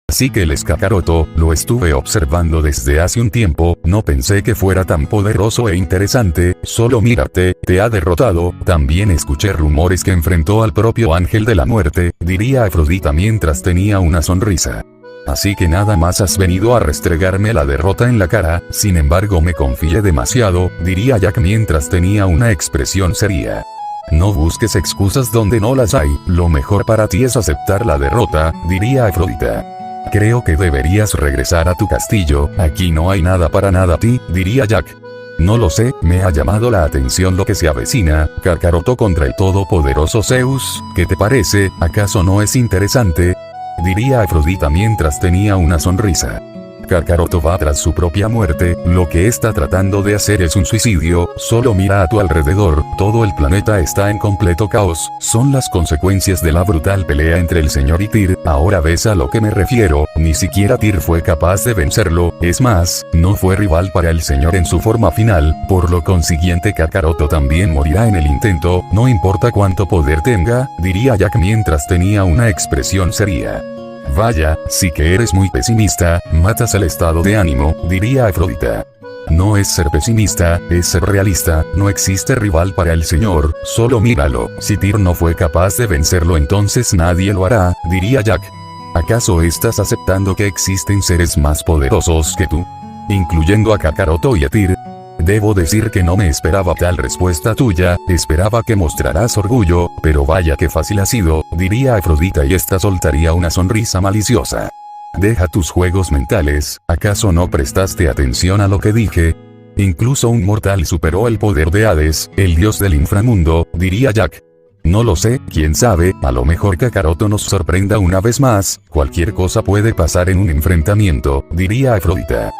Así que el Kakaroto, lo estuve observando desde hace un tiempo, no pensé que fuera tan poderoso e interesante, solo mírate, te ha derrotado, también escuché rumores que enfrentó al propio ángel de la muerte, diría Afrodita mientras tenía una sonrisa. Así que nada más has venido a restregarme la derrota en la cara, sin embargo me confié demasiado, diría Jack mientras tenía una expresión seria. No busques excusas donde no las hay, lo mejor para ti es aceptar la derrota, diría Afrodita. Creo que deberías regresar a tu castillo, aquí no hay nada para nada a ti, diría Jack. No lo sé, me ha llamado la atención lo que se avecina, Kakaroto contra el todopoderoso Zeus, ¿qué te parece? ¿Acaso no es interesante? Diría Afrodita mientras tenía una sonrisa. Kakaroto va tras su propia muerte, lo que está tratando de hacer es un suicidio, solo mira a tu alrededor, todo el planeta está en completo caos, son las consecuencias de la brutal pelea entre el señor y Tyr, ahora ves a lo que me refiero, ni siquiera Tyr fue capaz de vencerlo, es más, no fue rival para el señor en su forma final, por lo consiguiente Kakaroto también morirá en el intento, no importa cuánto poder tenga, diría Jack mientras tenía una expresión seria. Vaya, sí que eres muy pesimista, matas el estado de ánimo, diría Afrodita. No es ser pesimista, es ser realista, no existe rival para el señor, solo míralo, si Tyr no fue capaz de vencerlo entonces nadie lo hará, diría Jack. ¿Acaso estás aceptando que existen seres más poderosos que tú? Incluyendo a Kakaroto y a Tyr. Debo decir que no me esperaba tal respuesta tuya, esperaba que mostrarás orgullo, pero vaya que fácil ha sido, diría Afrodita y esta soltaría una sonrisa maliciosa. Deja tus juegos mentales, ¿acaso no prestaste atención a lo que dije? Incluso un mortal superó el poder de Hades, el dios del inframundo, diría Jack. No lo sé, quién sabe, a lo mejor Kakaroto nos sorprenda una vez más, cualquier cosa puede pasar en un enfrentamiento, diría Afrodita.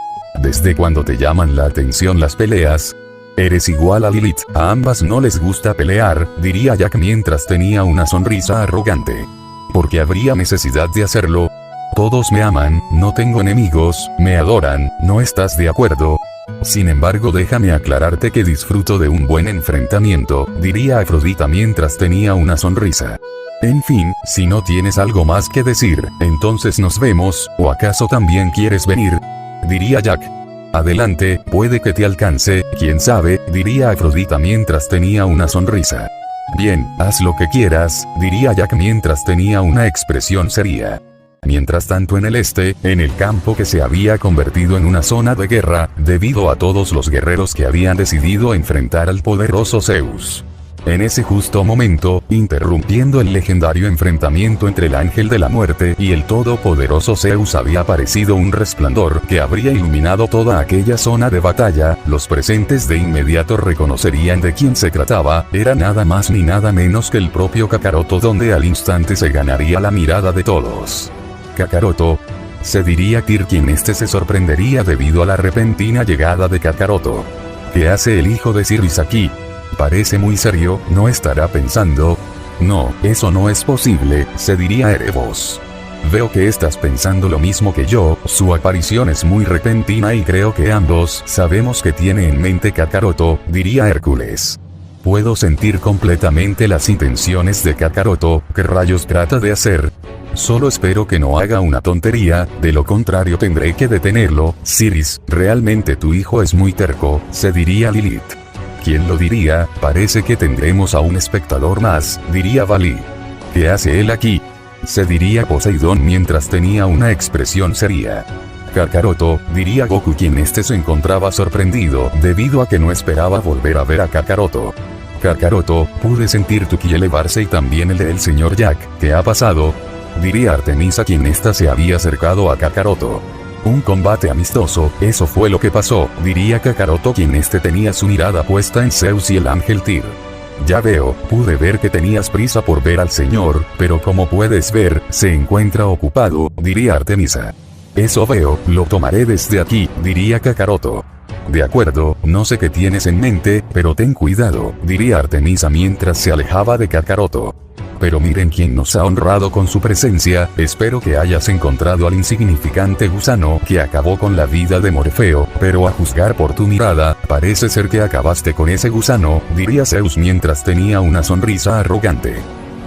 ¿Desde cuándo te llaman la atención las peleas? Eres igual a Lilith, a ambas no les gusta pelear, diría Jack mientras tenía una sonrisa arrogante. ¿Por qué habría necesidad de hacerlo? Todos me aman, no tengo enemigos, me adoran, ¿no estás de acuerdo? Sin embargo déjame aclararte que disfruto de un buen enfrentamiento, diría Afrodita mientras tenía una sonrisa. En fin, si no tienes algo más que decir, entonces nos vemos, ¿o acaso también quieres venir? Diría Jack. Adelante, puede que te alcance, quién sabe, diría Afrodita mientras tenía una sonrisa. Bien, haz lo que quieras, diría Jack mientras tenía una expresión seria. Mientras tanto en el este, en el campo que se había convertido en una zona de guerra, debido a todos los guerreros que habían decidido enfrentar al poderoso Zeus. En ese justo momento, interrumpiendo el legendario enfrentamiento entre el ángel de la muerte y el todopoderoso Zeus había aparecido un resplandor que habría iluminado toda aquella zona de batalla, los presentes de inmediato reconocerían de quién se trataba, era nada más ni nada menos que el propio Kakaroto donde al instante se ganaría la mirada de todos. Kakaroto. Se diría Tyr quien este se sorprendería debido a la repentina llegada de Kakaroto. ¿Qué hace el hijo de Siris aquí? Parece muy serio, ¿no estará pensando? No, eso no es posible, se diría Erebos. Veo que estás pensando lo mismo que yo, su aparición es muy repentina y creo que ambos sabemos que tiene en mente Kakaroto, diría Hércules. Puedo sentir completamente las intenciones de Kakaroto, ¿qué rayos trata de hacer? Solo espero que no haga una tontería, de lo contrario tendré que detenerlo, Siris, realmente tu hijo es muy terco, se diría Lilith. ¿Quién lo diría? Parece que tendremos a un espectador más, diría Vali. ¿Qué hace él aquí? Se diría Poseidón mientras tenía una expresión seria. Kakaroto, diría Goku quien este se encontraba sorprendido debido a que no esperaba volver a ver a Kakaroto. Kakaroto, pude sentir tu ki elevarse y también el del señor Jack, ¿qué ha pasado? Diría Artemisa quien ésta se había acercado a Kakaroto. Un combate amistoso, eso fue lo que pasó, diría Kakaroto quien este tenía su mirada puesta en Zeus y el ángel Tyr. Ya veo, pude ver que tenías prisa por ver al señor, pero como puedes ver, se encuentra ocupado, diría Artemisa. Eso veo, lo tomaré desde aquí, diría Kakaroto. De acuerdo, no sé qué tienes en mente, pero ten cuidado, diría Artemisa mientras se alejaba de Kakaroto. Pero miren quién nos ha honrado con su presencia, espero que hayas encontrado al insignificante gusano que acabó con la vida de Morfeo, pero a juzgar por tu mirada, parece ser que acabaste con ese gusano, diría Zeus mientras tenía una sonrisa arrogante.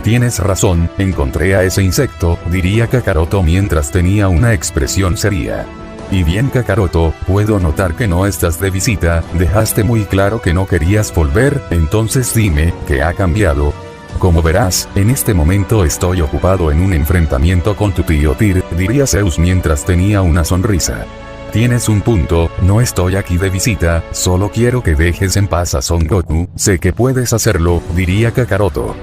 Tienes razón, encontré a ese insecto, diría Kakaroto mientras tenía una expresión seria. Y bien Kakaroto, puedo notar que no estás de visita, dejaste muy claro que no querías volver, entonces dime, ¿qué ha cambiado? Como verás, en este momento estoy ocupado en un enfrentamiento con tu tío Tyr, diría Zeus mientras tenía una sonrisa. Tienes un punto, no estoy aquí de visita, solo quiero que dejes en paz a Son Goku, sé que puedes hacerlo, diría Kakaroto.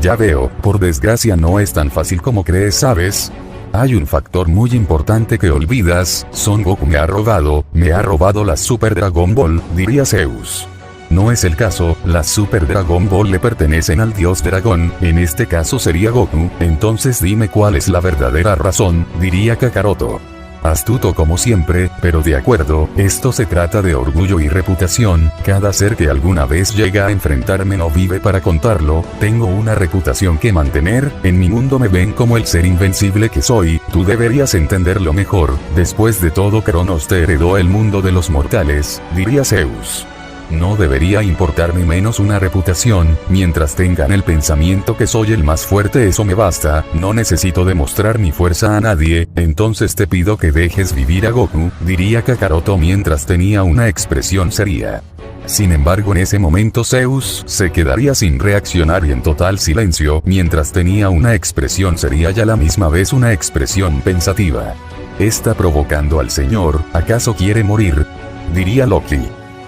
Ya veo, por desgracia no es tan fácil como crees, ¿sabes? Hay un factor muy importante que olvidas, Son Goku me ha robado la Super Dragon Ball, diría Zeus. No es el caso, las Super Dragon Ball le pertenecen al dios dragón, en este caso sería Goku, entonces dime cuál es la verdadera razón, diría Kakaroto. Astuto como siempre, pero de acuerdo, esto se trata de orgullo y reputación, cada ser que alguna vez llega a enfrentarme no vive para contarlo, tengo una reputación que mantener, en mi mundo me ven como el ser invencible que soy, tú deberías entenderlo mejor, después de todo Cronos te heredó el mundo de los mortales, diría Zeus. No debería importarme menos una reputación, mientras tengan el pensamiento que soy el más fuerte eso me basta, no necesito demostrar mi fuerza a nadie, entonces te pido que dejes vivir a Goku, diría Kakaroto mientras tenía una expresión seria. Sin embargo en ese momento Zeus se quedaría sin reaccionar y en total silencio, mientras tenía una expresión seria y a la misma vez una expresión pensativa. ¿Está provocando al señor, acaso quiere morir? Diría Loki.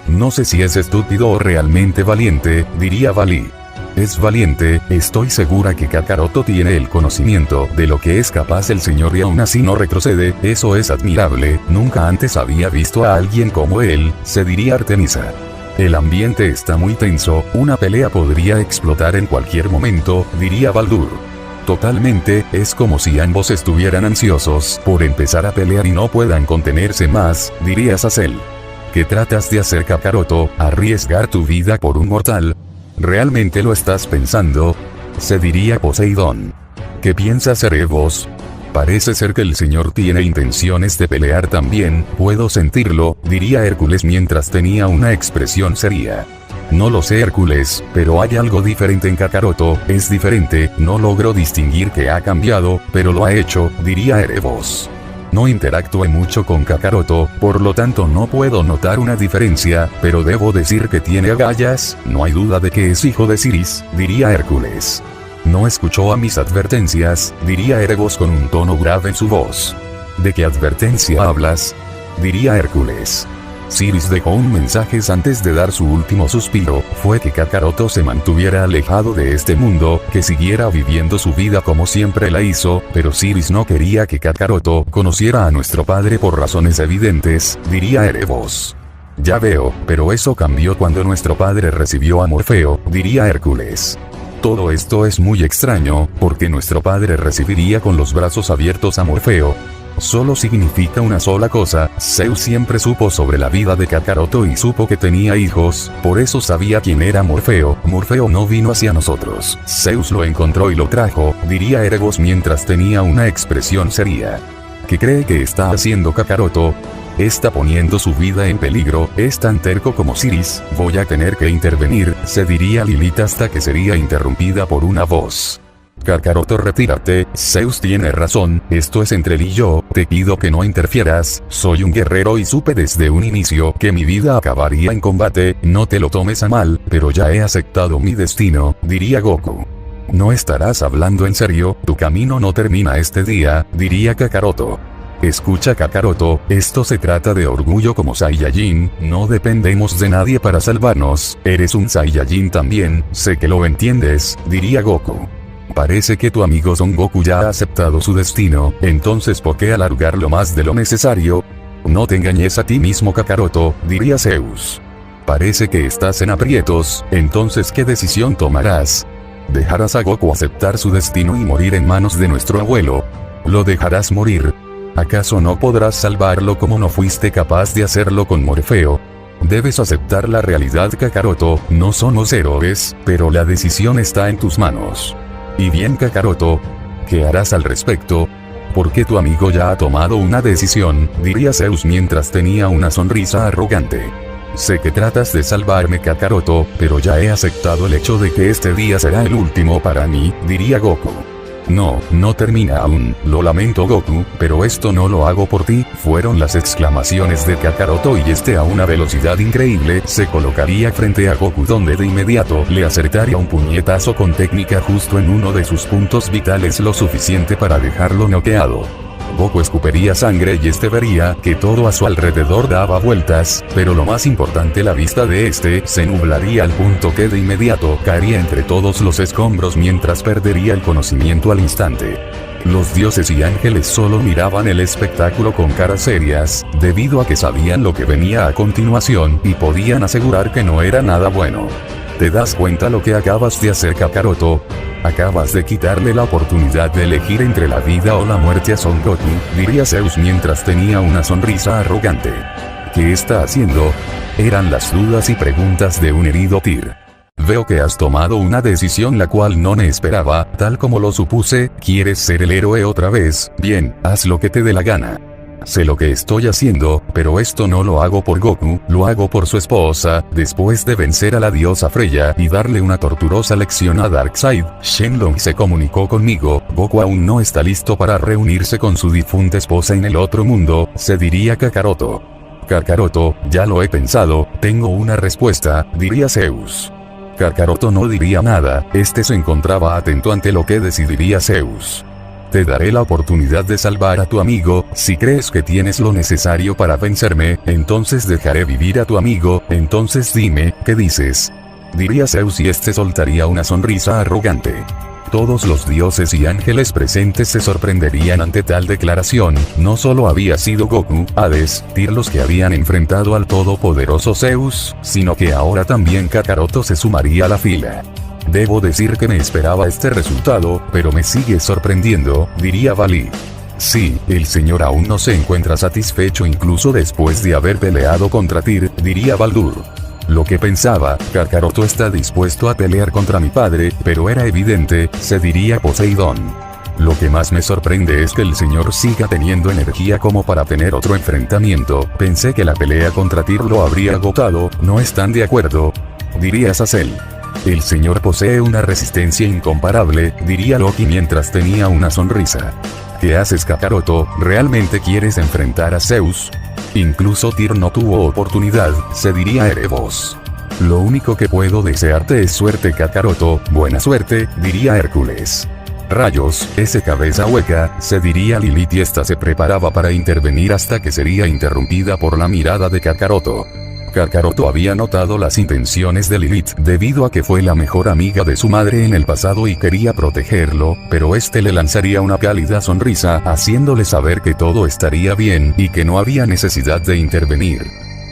No sé si es estúpido o realmente valiente, diría Vali. Es valiente, estoy segura que Kakaroto tiene el conocimiento de lo que es capaz el señor y aún así no retrocede, eso es admirable, nunca antes había visto a alguien como él, se diría Artemisa. El ambiente está muy tenso, una pelea podría explotar en cualquier momento, diría Baldur. Totalmente, es como si ambos estuvieran ansiosos por empezar a pelear y no puedan contenerse más, diría Sacel. ¿Qué tratas de hacer Kakaroto? ¿Arriesgar tu vida por un mortal? ¿Realmente lo estás pensando? Se diría Poseidón. ¿Qué piensas Erebos? Parece ser que el señor tiene intenciones de pelear también, puedo sentirlo, diría Hércules mientras tenía una expresión seria. No lo sé Hércules, pero hay algo diferente en Kakaroto, es diferente, no logro distinguir qué ha cambiado, pero lo ha hecho, diría Erebos. No interactúe mucho con Kakaroto, por lo tanto no puedo notar una diferencia, pero debo decir que tiene agallas, no hay duda de que es hijo de Siris, diría Hércules. No escuchó a mis advertencias, diría Erebos con un tono grave en su voz. ¿De qué advertencia hablas? Diría Hércules. Siris dejó un mensaje antes de dar su último suspiro, fue que Kakaroto se mantuviera alejado de este mundo, que siguiera viviendo su vida como siempre la hizo, pero Siris no quería que Kakaroto conociera a nuestro padre por razones evidentes, diría Erebos. Ya veo, pero eso cambió cuando nuestro padre recibió a Morfeo, diría Hércules. Todo esto es muy extraño, porque nuestro padre recibiría con los brazos abiertos a Morfeo. Solo significa una sola cosa, Zeus siempre supo sobre la vida de Kakaroto y supo que tenía hijos, por eso sabía quién era Morfeo, Morfeo no vino hacia nosotros, Zeus lo encontró y lo trajo, diría Erebos mientras tenía una expresión seria. ¿Qué cree que está haciendo Kakaroto? Está poniendo su vida en peligro, es tan terco como Siris, voy a tener que intervenir, se diría Lilith hasta que sería interrumpida por una voz. Kakaroto retírate, Zeus tiene razón, esto es entre él y yo, te pido que no interfieras, soy un guerrero y supe desde un inicio que mi vida acabaría en combate, no te lo tomes a mal, pero ya he aceptado mi destino, diría Goku. ¿No estarás hablando en serio? Tu camino no termina este día, diría Kakaroto. Escucha Kakaroto, esto se trata de orgullo como Saiyajin, no dependemos de nadie para salvarnos, eres un Saiyajin también, sé que lo entiendes, diría Goku. Parece que tu amigo Son Goku ya ha aceptado su destino, entonces ¿por qué alargarlo más de lo necesario? No te engañes a ti mismo Kakaroto, diría Zeus. Parece que estás en aprietos, entonces ¿qué decisión tomarás? ¿Dejarás a Goku aceptar su destino y morir en manos de nuestro abuelo? ¿Lo dejarás morir? ¿Acaso no podrás salvarlo como no fuiste capaz de hacerlo con Morfeo? Debes aceptar la realidad, Kakaroto, no somos héroes, pero la decisión está en tus manos. Y bien, Kakaroto, ¿qué harás al respecto? Porque tu amigo ya ha tomado una decisión, diría Zeus mientras tenía una sonrisa arrogante. Sé que tratas de salvarme, Kakaroto, pero ya he aceptado el hecho de que este día será el último para mí, diría Goku. No termina aún, lo lamento, Goku, pero esto no lo hago por ti, fueron las exclamaciones de Kakaroto, y a una velocidad increíble se colocaría frente a Goku, donde de inmediato le acertaría un puñetazo con técnica justo en uno de sus puntos vitales, lo suficiente para dejarlo noqueado. Goku escupiría sangre y vería que todo a su alrededor daba vueltas, pero lo más importante, la vista de se nublaría al punto que de inmediato caería entre todos los escombros mientras perdería el conocimiento al instante. Los dioses y ángeles solo miraban el espectáculo con caras serias, debido a que sabían lo que venía a continuación y podían asegurar que no era nada bueno. ¿Te das cuenta lo que acabas de hacer, Kakaroto? Acabas de quitarle la oportunidad de elegir entre la vida o la muerte a Son Goku, diría Zeus mientras tenía una sonrisa arrogante. ¿Qué está haciendo? Eran las dudas y preguntas de un herido Tyr. Veo que has tomado una decisión la cual no me esperaba, tal como lo supuse. ¿Quieres ser el héroe otra vez? Bien, haz lo que te dé la gana. Sé lo que estoy haciendo, pero esto no lo hago por Goku, lo hago por su esposa. Después de vencer a la diosa Freya y darle una torturosa lección a Darkseid, Shenlong se comunicó conmigo. Goku aún no está listo para reunirse con su difunta esposa en el otro mundo, se diría Kakaroto. Kakaroto, ya lo he pensado, tengo una respuesta, diría Zeus. Kakaroto no diría nada, se encontraba atento ante lo que decidiría Zeus. Te daré la oportunidad de salvar a tu amigo. Si crees que tienes lo necesario para vencerme, entonces dejaré vivir a tu amigo. Entonces dime, ¿qué dices? Diría Zeus y soltaría una sonrisa arrogante. Todos los dioses y ángeles presentes se sorprenderían ante tal declaración. No solo había sido Goku, Hades, Tyr los que habían enfrentado al todopoderoso Zeus, sino que ahora también Kakaroto se sumaría a la fila. Debo decir que me esperaba este resultado, pero me sigue sorprendiendo, diría Vali. Sí, el señor aún no se encuentra satisfecho incluso después de haber peleado contra Tyr, diría Baldur. Lo que pensaba, Kakaroto está dispuesto a pelear contra mi padre, pero era evidente, se diría Poseidón. Lo que más me sorprende es que el señor siga teniendo energía como para tener otro enfrentamiento. Pensé que la pelea contra Tyr lo habría agotado, ¿no están de acuerdo? Diría Azazel. El señor posee una resistencia incomparable, diría Loki mientras tenía una sonrisa. ¿Qué haces, Kakaroto? ¿Realmente quieres enfrentar a Zeus? Incluso Tyr no tuvo oportunidad, se diría Erebos. Lo único que puedo desearte es suerte, Kakaroto, buena suerte, diría Hércules. Rayos, ese cabeza hueca, se diría Lilith y se preparaba para intervenir hasta que sería interrumpida por la mirada de Kakaroto. Kakaroto había notado las intenciones de Lilith debido a que fue la mejor amiga de su madre en el pasado y quería protegerlo, pero le lanzaría una cálida sonrisa haciéndole saber que todo estaría bien y que no había necesidad de intervenir.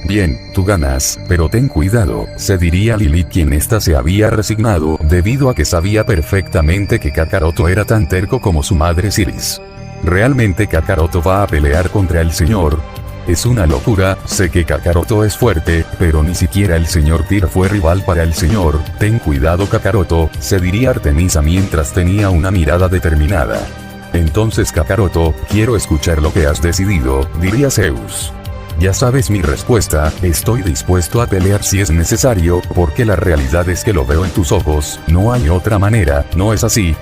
Bien, tú ganas, pero ten cuidado, se diría Lilith quien se había resignado debido a que sabía perfectamente que Kakaroto era tan terco como su madre Siris. ¿Realmente Kakaroto va a pelear contra el señor? Es una locura, sé que Kakaroto es fuerte, pero ni siquiera el señor Tyr fue rival para el señor. Ten cuidado, Kakaroto, se diría Artemisa mientras tenía una mirada determinada. Entonces, Kakaroto, quiero escuchar lo que has decidido, diría Zeus. Ya sabes mi respuesta, estoy dispuesto a pelear si es necesario, porque la realidad es que lo veo en tus ojos, no hay otra manera, ¿no es así?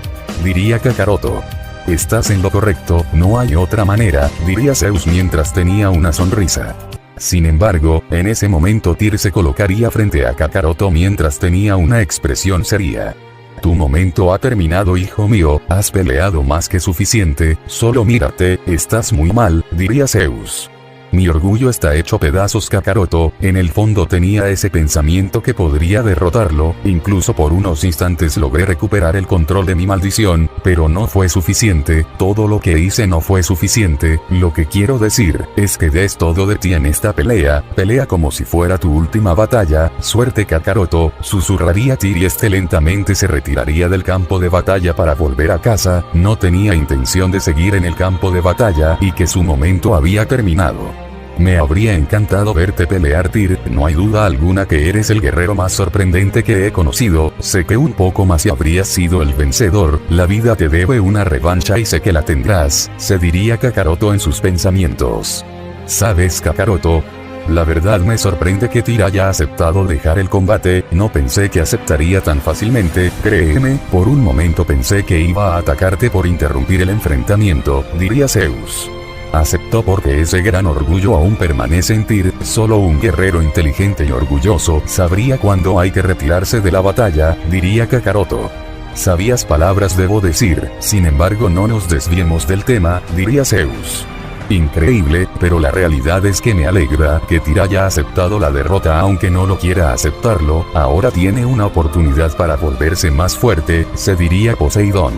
Diría Kakaroto. Estás en lo correcto, no hay otra manera, diría Zeus mientras tenía una sonrisa. Sin embargo, en ese momento Tyr se colocaría frente a Kakaroto mientras tenía una expresión seria. Tu momento ha terminado, hijo mío, has peleado más que suficiente, solo mírate, estás muy mal, diría Zeus. Mi orgullo está hecho pedazos, Kakaroto. En el fondo tenía ese pensamiento que podría derrotarlo, incluso por unos instantes logré recuperar el control de mi maldición, pero no fue suficiente, todo lo que hice no fue suficiente. Lo que quiero decir, es que des todo de ti en esta pelea, pelea como si fuera tu última batalla, suerte, Kakaroto, susurraría Tyr y lentamente se retiraría del campo de batalla para volver a casa. No tenía intención de seguir en el campo de batalla y que su momento había terminado. Me habría encantado verte pelear, Tyr, no hay duda alguna que eres el guerrero más sorprendente que he conocido, sé que un poco más y habrías sido el vencedor, la vida te debe una revancha y sé que la tendrás, se diría Kakaroto en sus pensamientos. ¿Sabes, Kakaroto? La verdad me sorprende que Tyr haya aceptado dejar el combate, no pensé que aceptaría tan fácilmente, créeme, por un momento pensé que iba a atacarte por interrumpir el enfrentamiento, diría Zeus. Aceptó porque ese gran orgullo aún permanece en Tyr, solo un guerrero inteligente y orgulloso sabría cuándo hay que retirarse de la batalla, diría Kakaroto. Sabias palabras debo decir, sin embargo no nos desviemos del tema, diría Zeus. Increíble, pero la realidad es que me alegra que Tyr haya aceptado la derrota aunque no lo quiera aceptarlo, ahora tiene una oportunidad para volverse más fuerte, se diría Poseidón.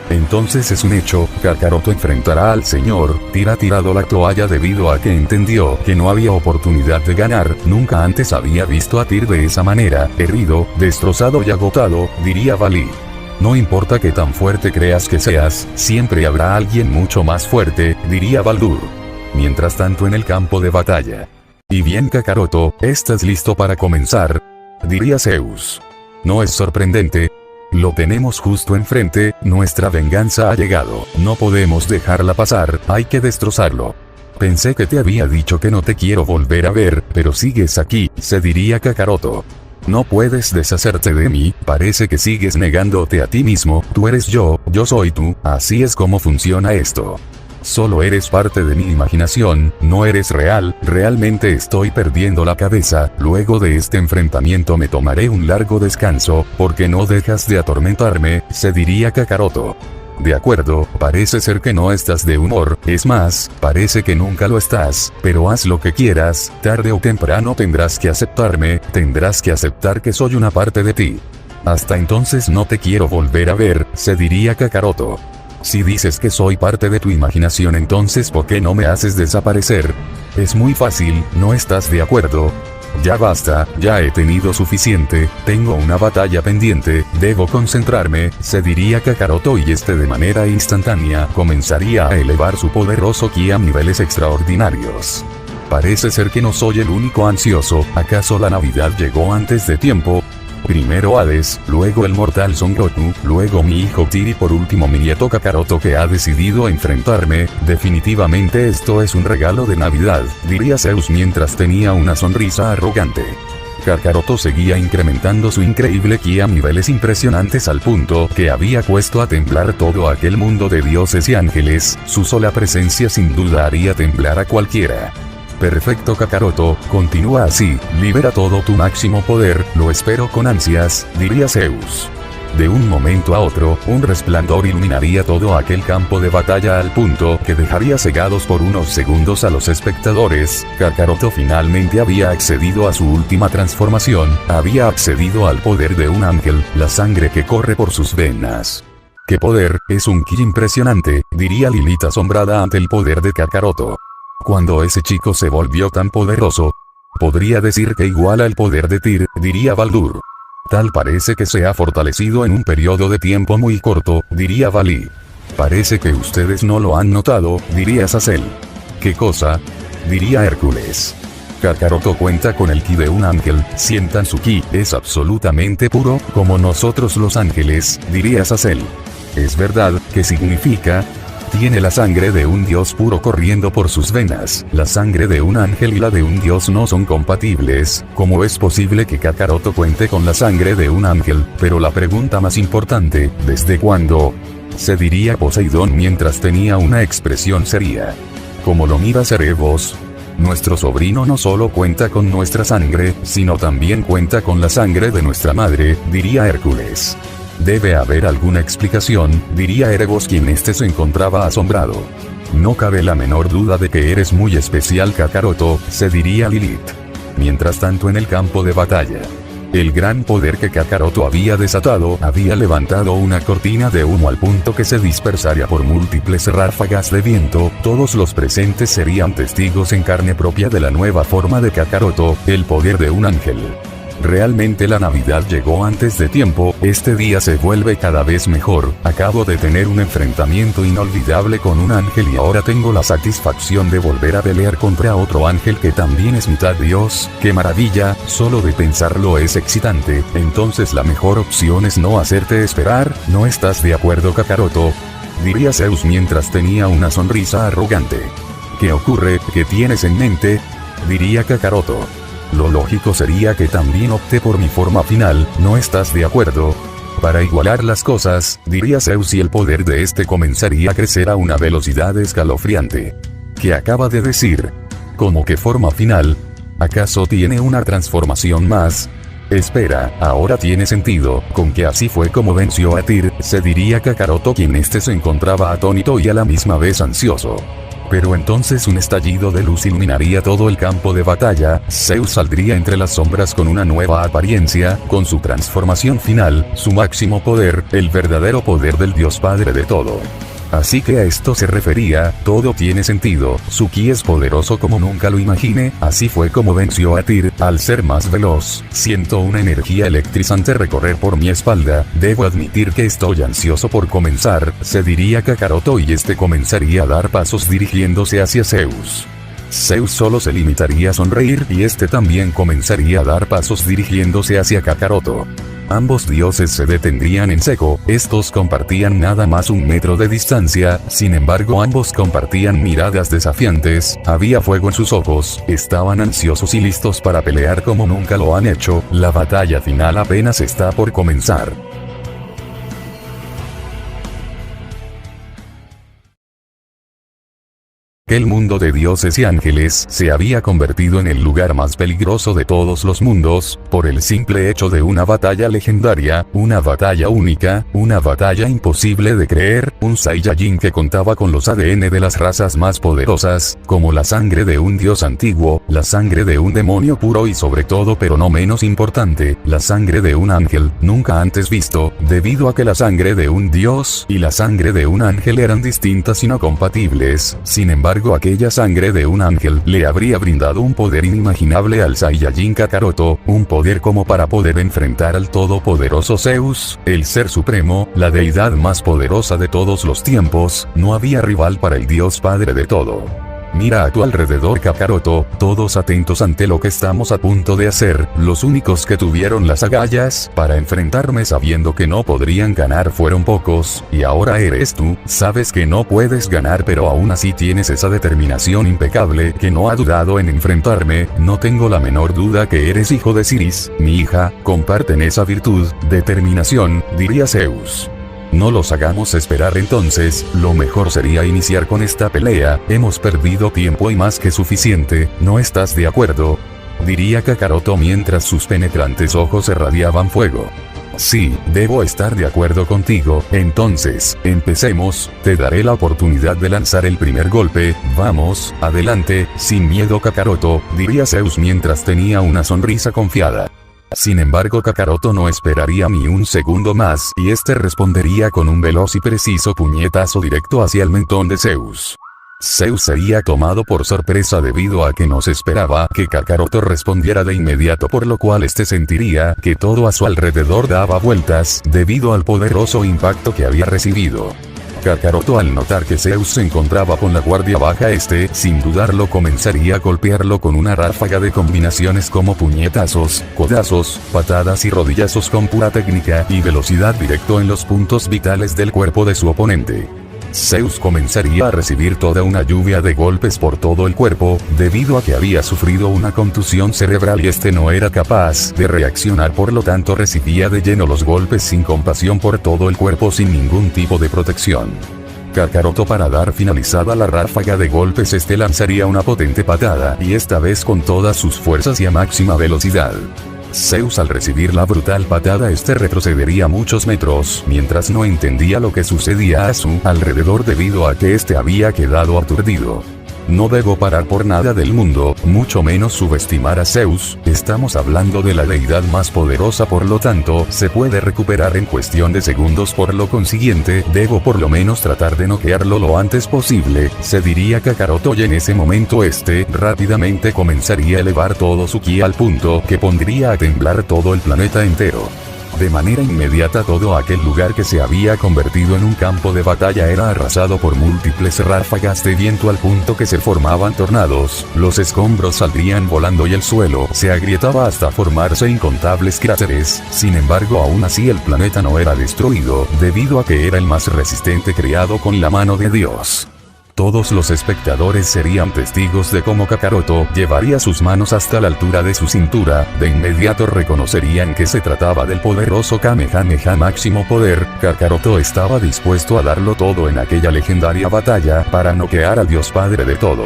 Entonces es un hecho, Kakaroto enfrentará al señor, Tyr ha tirado la toalla debido a que entendió que no había oportunidad de ganar, nunca antes había visto a Tyr de esa manera, herido, destrozado y agotado, diría Valí. No importa qué tan fuerte creas que seas, siempre habrá alguien mucho más fuerte, diría Baldur. Mientras tanto en el campo de batalla. Y bien Kakaroto, ¿estás listo para comenzar? Diría Zeus. No es sorprendente. Lo tenemos justo enfrente, nuestra venganza ha llegado, no podemos dejarla pasar, hay que destrozarlo. Pensé que te había dicho que no te quiero volver a ver, pero sigues aquí, se diría Kakaroto. No puedes deshacerte de mí, parece que sigues negándote a ti mismo, tú eres yo soy tú, así es como funciona esto. Solo eres parte de mi imaginación, no eres real, realmente estoy perdiendo la cabeza, luego de este enfrentamiento me tomaré un largo descanso, porque no dejas de atormentarme, se diría Kakaroto. De acuerdo, parece ser que no estás de humor, es más, parece que nunca lo estás, pero haz lo que quieras, tarde o temprano tendrás que aceptarme, tendrás que aceptar que soy una parte de ti. Hasta entonces no te quiero volver a ver, se diría Kakaroto. Si dices que soy parte de tu imaginación, entonces ¿por qué no me haces desaparecer? Es muy fácil, ¿no estás de acuerdo? Ya basta, ya he tenido suficiente, tengo una batalla pendiente, debo concentrarme, se diría Kakaroto y de manera instantánea comenzaría a elevar su poderoso ki a niveles extraordinarios. Parece ser que no soy el único ansioso, ¿acaso la Navidad llegó antes de tiempo? Primero Hades, luego el mortal Son Goku, luego mi hijo Tyr y por último mi nieto Kakaroto que ha decidido enfrentarme, definitivamente esto es un regalo de Navidad, diría Zeus mientras tenía una sonrisa arrogante. Kakaroto seguía incrementando su increíble ki a niveles impresionantes al punto que había puesto a temblar todo aquel mundo de dioses y ángeles, su sola presencia sin duda haría temblar a cualquiera. Perfecto Kakaroto, continúa así, libera todo tu máximo poder, lo espero con ansias, diría Zeus. De un momento a otro, un resplandor iluminaría todo aquel campo de batalla al punto que dejaría cegados por unos segundos a los espectadores. Kakaroto finalmente había accedido a su última transformación, había accedido al poder de un ángel, la sangre que corre por sus venas. ¡Qué poder! Es un ki impresionante, diría Lilith asombrada ante el poder de Kakaroto. Cuando ese chico se volvió tan poderoso, podría decir que iguala el poder de Tyr, diría Baldur. Tal parece que se ha fortalecido en un periodo de tiempo muy corto, diría Valí. Parece que ustedes no lo han notado, diría Sacel. ¿Qué cosa? Diría Hércules. Kakaroto cuenta con el ki de un ángel, sientan su ki, es absolutamente puro, como nosotros los ángeles, diría Sacel. ¿Es verdad? ¿Qué significa? Tiene la sangre de un dios puro corriendo por sus venas, la sangre de un ángel y la de un dios no son compatibles, ¿cómo es posible que Kakaroto cuente con la sangre de un ángel? Pero la pregunta más importante, ¿desde cuándo? Se diría Poseidón mientras tenía una expresión seria. ¿Cómo lo miras, Erebos? Nuestro sobrino no solo cuenta con nuestra sangre, sino también cuenta con la sangre de nuestra madre, diría Hércules. Debe haber alguna explicación, diría Erebos quien se encontraba asombrado. No cabe la menor duda de que eres muy especial Kakaroto, se diría Lilith. Mientras tanto en el campo de batalla. El gran poder que Kakaroto había desatado había levantado una cortina de humo al punto que se dispersaría por múltiples ráfagas de viento, todos los presentes serían testigos en carne propia de la nueva forma de Kakaroto, el poder de un ángel. Realmente la Navidad llegó antes de tiempo, este día se vuelve cada vez mejor, acabo de tener un enfrentamiento inolvidable con un ángel y ahora tengo la satisfacción de volver a pelear contra otro ángel que también es mitad Dios, ¡qué maravilla! Solo de pensarlo es excitante, entonces la mejor opción es no hacerte esperar, ¿no estás de acuerdo, Kakaroto? Diría Zeus mientras tenía una sonrisa arrogante. ¿Qué ocurre? ¿Qué tienes en mente? Diría Kakaroto. Lo lógico sería que también opte por mi forma final, ¿no estás de acuerdo? Para igualar las cosas, diría Zeus, y el poder de este comenzaría a crecer a una velocidad escalofriante. ¿Qué acaba de decir? ¿Cómo que forma final? ¿Acaso tiene una transformación más? Espera, ahora tiene sentido, con que así fue como venció a Tyr, se diría Kakaroto, quien se encontraba atónito y a la misma vez ansioso. Pero entonces un estallido de luz iluminaría todo el campo de batalla, Zeus saldría entre las sombras con una nueva apariencia, con su transformación final, su máximo poder, el verdadero poder del Dios Padre de todo. Así que a esto se refería, todo tiene sentido, su ki es poderoso como nunca lo imaginé, así fue como venció a Tyr, al ser más veloz, siento una energía electrizante recorrer por mi espalda, debo admitir que estoy ansioso por comenzar, se diría Kakaroto, y comenzaría a dar pasos dirigiéndose hacia Zeus. Zeus solo se limitaría a sonreír y también comenzaría a dar pasos dirigiéndose hacia Kakaroto. Ambos dioses se detendrían en seco, estos compartían nada más 1 metro de distancia, sin embargo ambos compartían miradas desafiantes, había fuego en sus ojos, estaban ansiosos y listos para pelear como nunca lo han hecho, la batalla final apenas está por comenzar. Que el mundo de dioses y ángeles se había convertido en el lugar más peligroso de todos los mundos, por el simple hecho de una batalla legendaria, una batalla única, una batalla imposible de creer, un Saiyajin que contaba con los ADN de las razas más poderosas, como la sangre de un dios antiguo, la sangre de un demonio puro y sobre todo, pero no menos importante, la sangre de un ángel, nunca antes visto, debido a que la sangre de un dios y la sangre de un ángel eran distintas y no compatibles, sin embargo aquella sangre de un ángel le habría brindado un poder inimaginable al Saiyajin Kakaroto, un poder como para poder enfrentar al todopoderoso Zeus, el ser supremo, la deidad más poderosa de todos los tiempos, no había rival para el Dios Padre de todo. Mira a tu alrededor, Kakaroto, todos atentos ante lo que estamos a punto de hacer, los únicos que tuvieron las agallas para enfrentarme sabiendo que no podrían ganar fueron pocos, y ahora eres tú, sabes que no puedes ganar pero aún así tienes esa determinación impecable que no ha dudado en enfrentarme, no tengo la menor duda que eres hijo de Siris, mi hija, comparten esa virtud, determinación, diría Zeus. No los hagamos esperar entonces, lo mejor sería iniciar con esta pelea, hemos perdido tiempo y más que suficiente, ¿no estás de acuerdo? Diría Kakaroto mientras sus penetrantes ojos irradiaban fuego. Sí, debo estar de acuerdo contigo, entonces, empecemos, te daré la oportunidad de lanzar el primer golpe, vamos, adelante, sin miedo Kakaroto, diría Zeus mientras tenía una sonrisa confiada. Sin embargo Kakaroto no esperaría ni un segundo más y respondería con un veloz y preciso puñetazo directo hacia el mentón de Zeus. Zeus sería tomado por sorpresa debido a que no se esperaba que Kakaroto respondiera de inmediato, por lo cual sentiría que todo a su alrededor daba vueltas debido al poderoso impacto que había recibido. Kakaroto, al notar que Zeus se encontraba con la guardia baja, sin dudarlo comenzaría a golpearlo con una ráfaga de combinaciones como puñetazos, codazos, patadas y rodillazos con pura técnica y velocidad directo en los puntos vitales del cuerpo de su oponente. Zeus comenzaría a recibir toda una lluvia de golpes por todo el cuerpo, debido a que había sufrido una contusión cerebral y no era capaz de reaccionar, por lo tanto recibía de lleno los golpes sin compasión por todo el cuerpo sin ningún tipo de protección. Kakaroto, para dar finalizada la ráfaga de golpes, lanzaría una potente patada y esta vez con todas sus fuerzas y a máxima velocidad. Zeus, al recibir la brutal patada, retrocedería muchos metros, mientras no entendía lo que sucedía a su alrededor debido a que había quedado aturdido. No debo parar por nada del mundo, mucho menos subestimar a Zeus, estamos hablando de la deidad más poderosa, por lo tanto, se puede recuperar en cuestión de segundos, por lo consiguiente, debo por lo menos tratar de noquearlo lo antes posible, se diría Kakaroto, y en ese momento rápidamente comenzaría a elevar todo su ki al punto que pondría a temblar todo el planeta entero. De manera inmediata todo aquel lugar que se había convertido en un campo de batalla era arrasado por múltiples ráfagas de viento al punto que se formaban tornados, los escombros saldrían volando y el suelo se agrietaba hasta formarse incontables cráteres. Sin embargo, aún así el planeta no era destruido, debido a que era el más resistente creado con la mano de Dios. Todos los espectadores serían testigos de cómo Kakaroto llevaría sus manos hasta la altura de su cintura, de inmediato reconocerían que se trataba del poderoso Kamehameha máximo poder. Kakaroto estaba dispuesto a darlo todo en aquella legendaria batalla para noquear al Dios Padre de todo.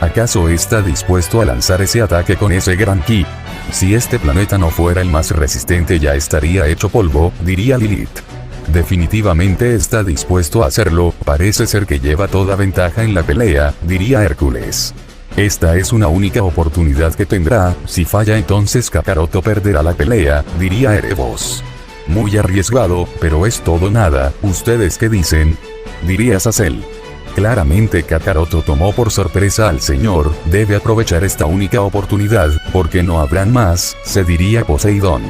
¿Acaso está dispuesto a lanzar ese ataque con ese gran ki? Si este planeta no fuera el más resistente ya estaría hecho polvo, diría Lilith. Definitivamente está dispuesto a hacerlo, parece ser que lleva toda ventaja en la pelea, diría Hércules. Esta es una única oportunidad que tendrá, si falla entonces Kakaroto perderá la pelea, diría Erebos. Muy arriesgado, pero es todo nada, ¿ustedes qué dicen? Diría Azazel. Claramente Kakaroto tomó por sorpresa al señor, debe aprovechar esta única oportunidad, porque no habrán más, se diría Poseidón.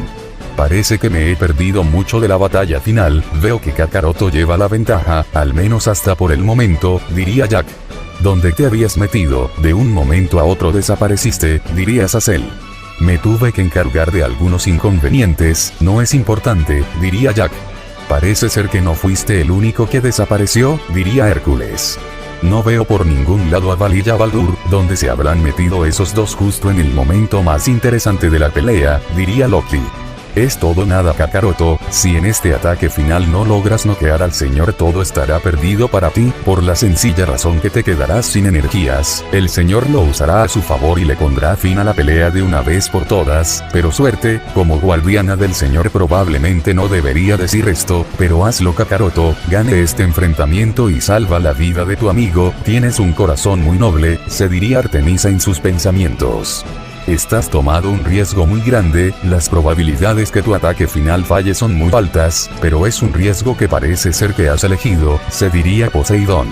Parece que me he perdido mucho de la batalla final, veo que Kakaroto lleva la ventaja, al menos hasta por el momento, diría Jack. ¿Dónde te habías metido? De un momento a otro desapareciste, diría Azazel. Me tuve que encargar de algunos inconvenientes, no es importante, diría Jack. Parece ser que no fuiste el único que desapareció, diría Hércules. No veo por ningún lado a Val y a Baldur, ¿dónde se habrán metido esos dos justo en el momento más interesante de la pelea? Diría Loki. Es todo nada Kakaroto, si en este ataque final no logras noquear al señor todo estará perdido para ti, por la sencilla razón que te quedarás sin energías, el señor lo usará a su favor y le pondrá fin a la pelea de una vez por todas, pero suerte, como guardiana del señor probablemente no debería decir esto, pero hazlo Kakaroto, gane este enfrentamiento y salva la vida de tu amigo, tienes un corazón muy noble, se diría Artemisa en sus pensamientos. Estás tomado un riesgo muy grande, las probabilidades que tu ataque final falle son muy altas, pero es un riesgo que parece ser que has elegido, se diría Poseidón.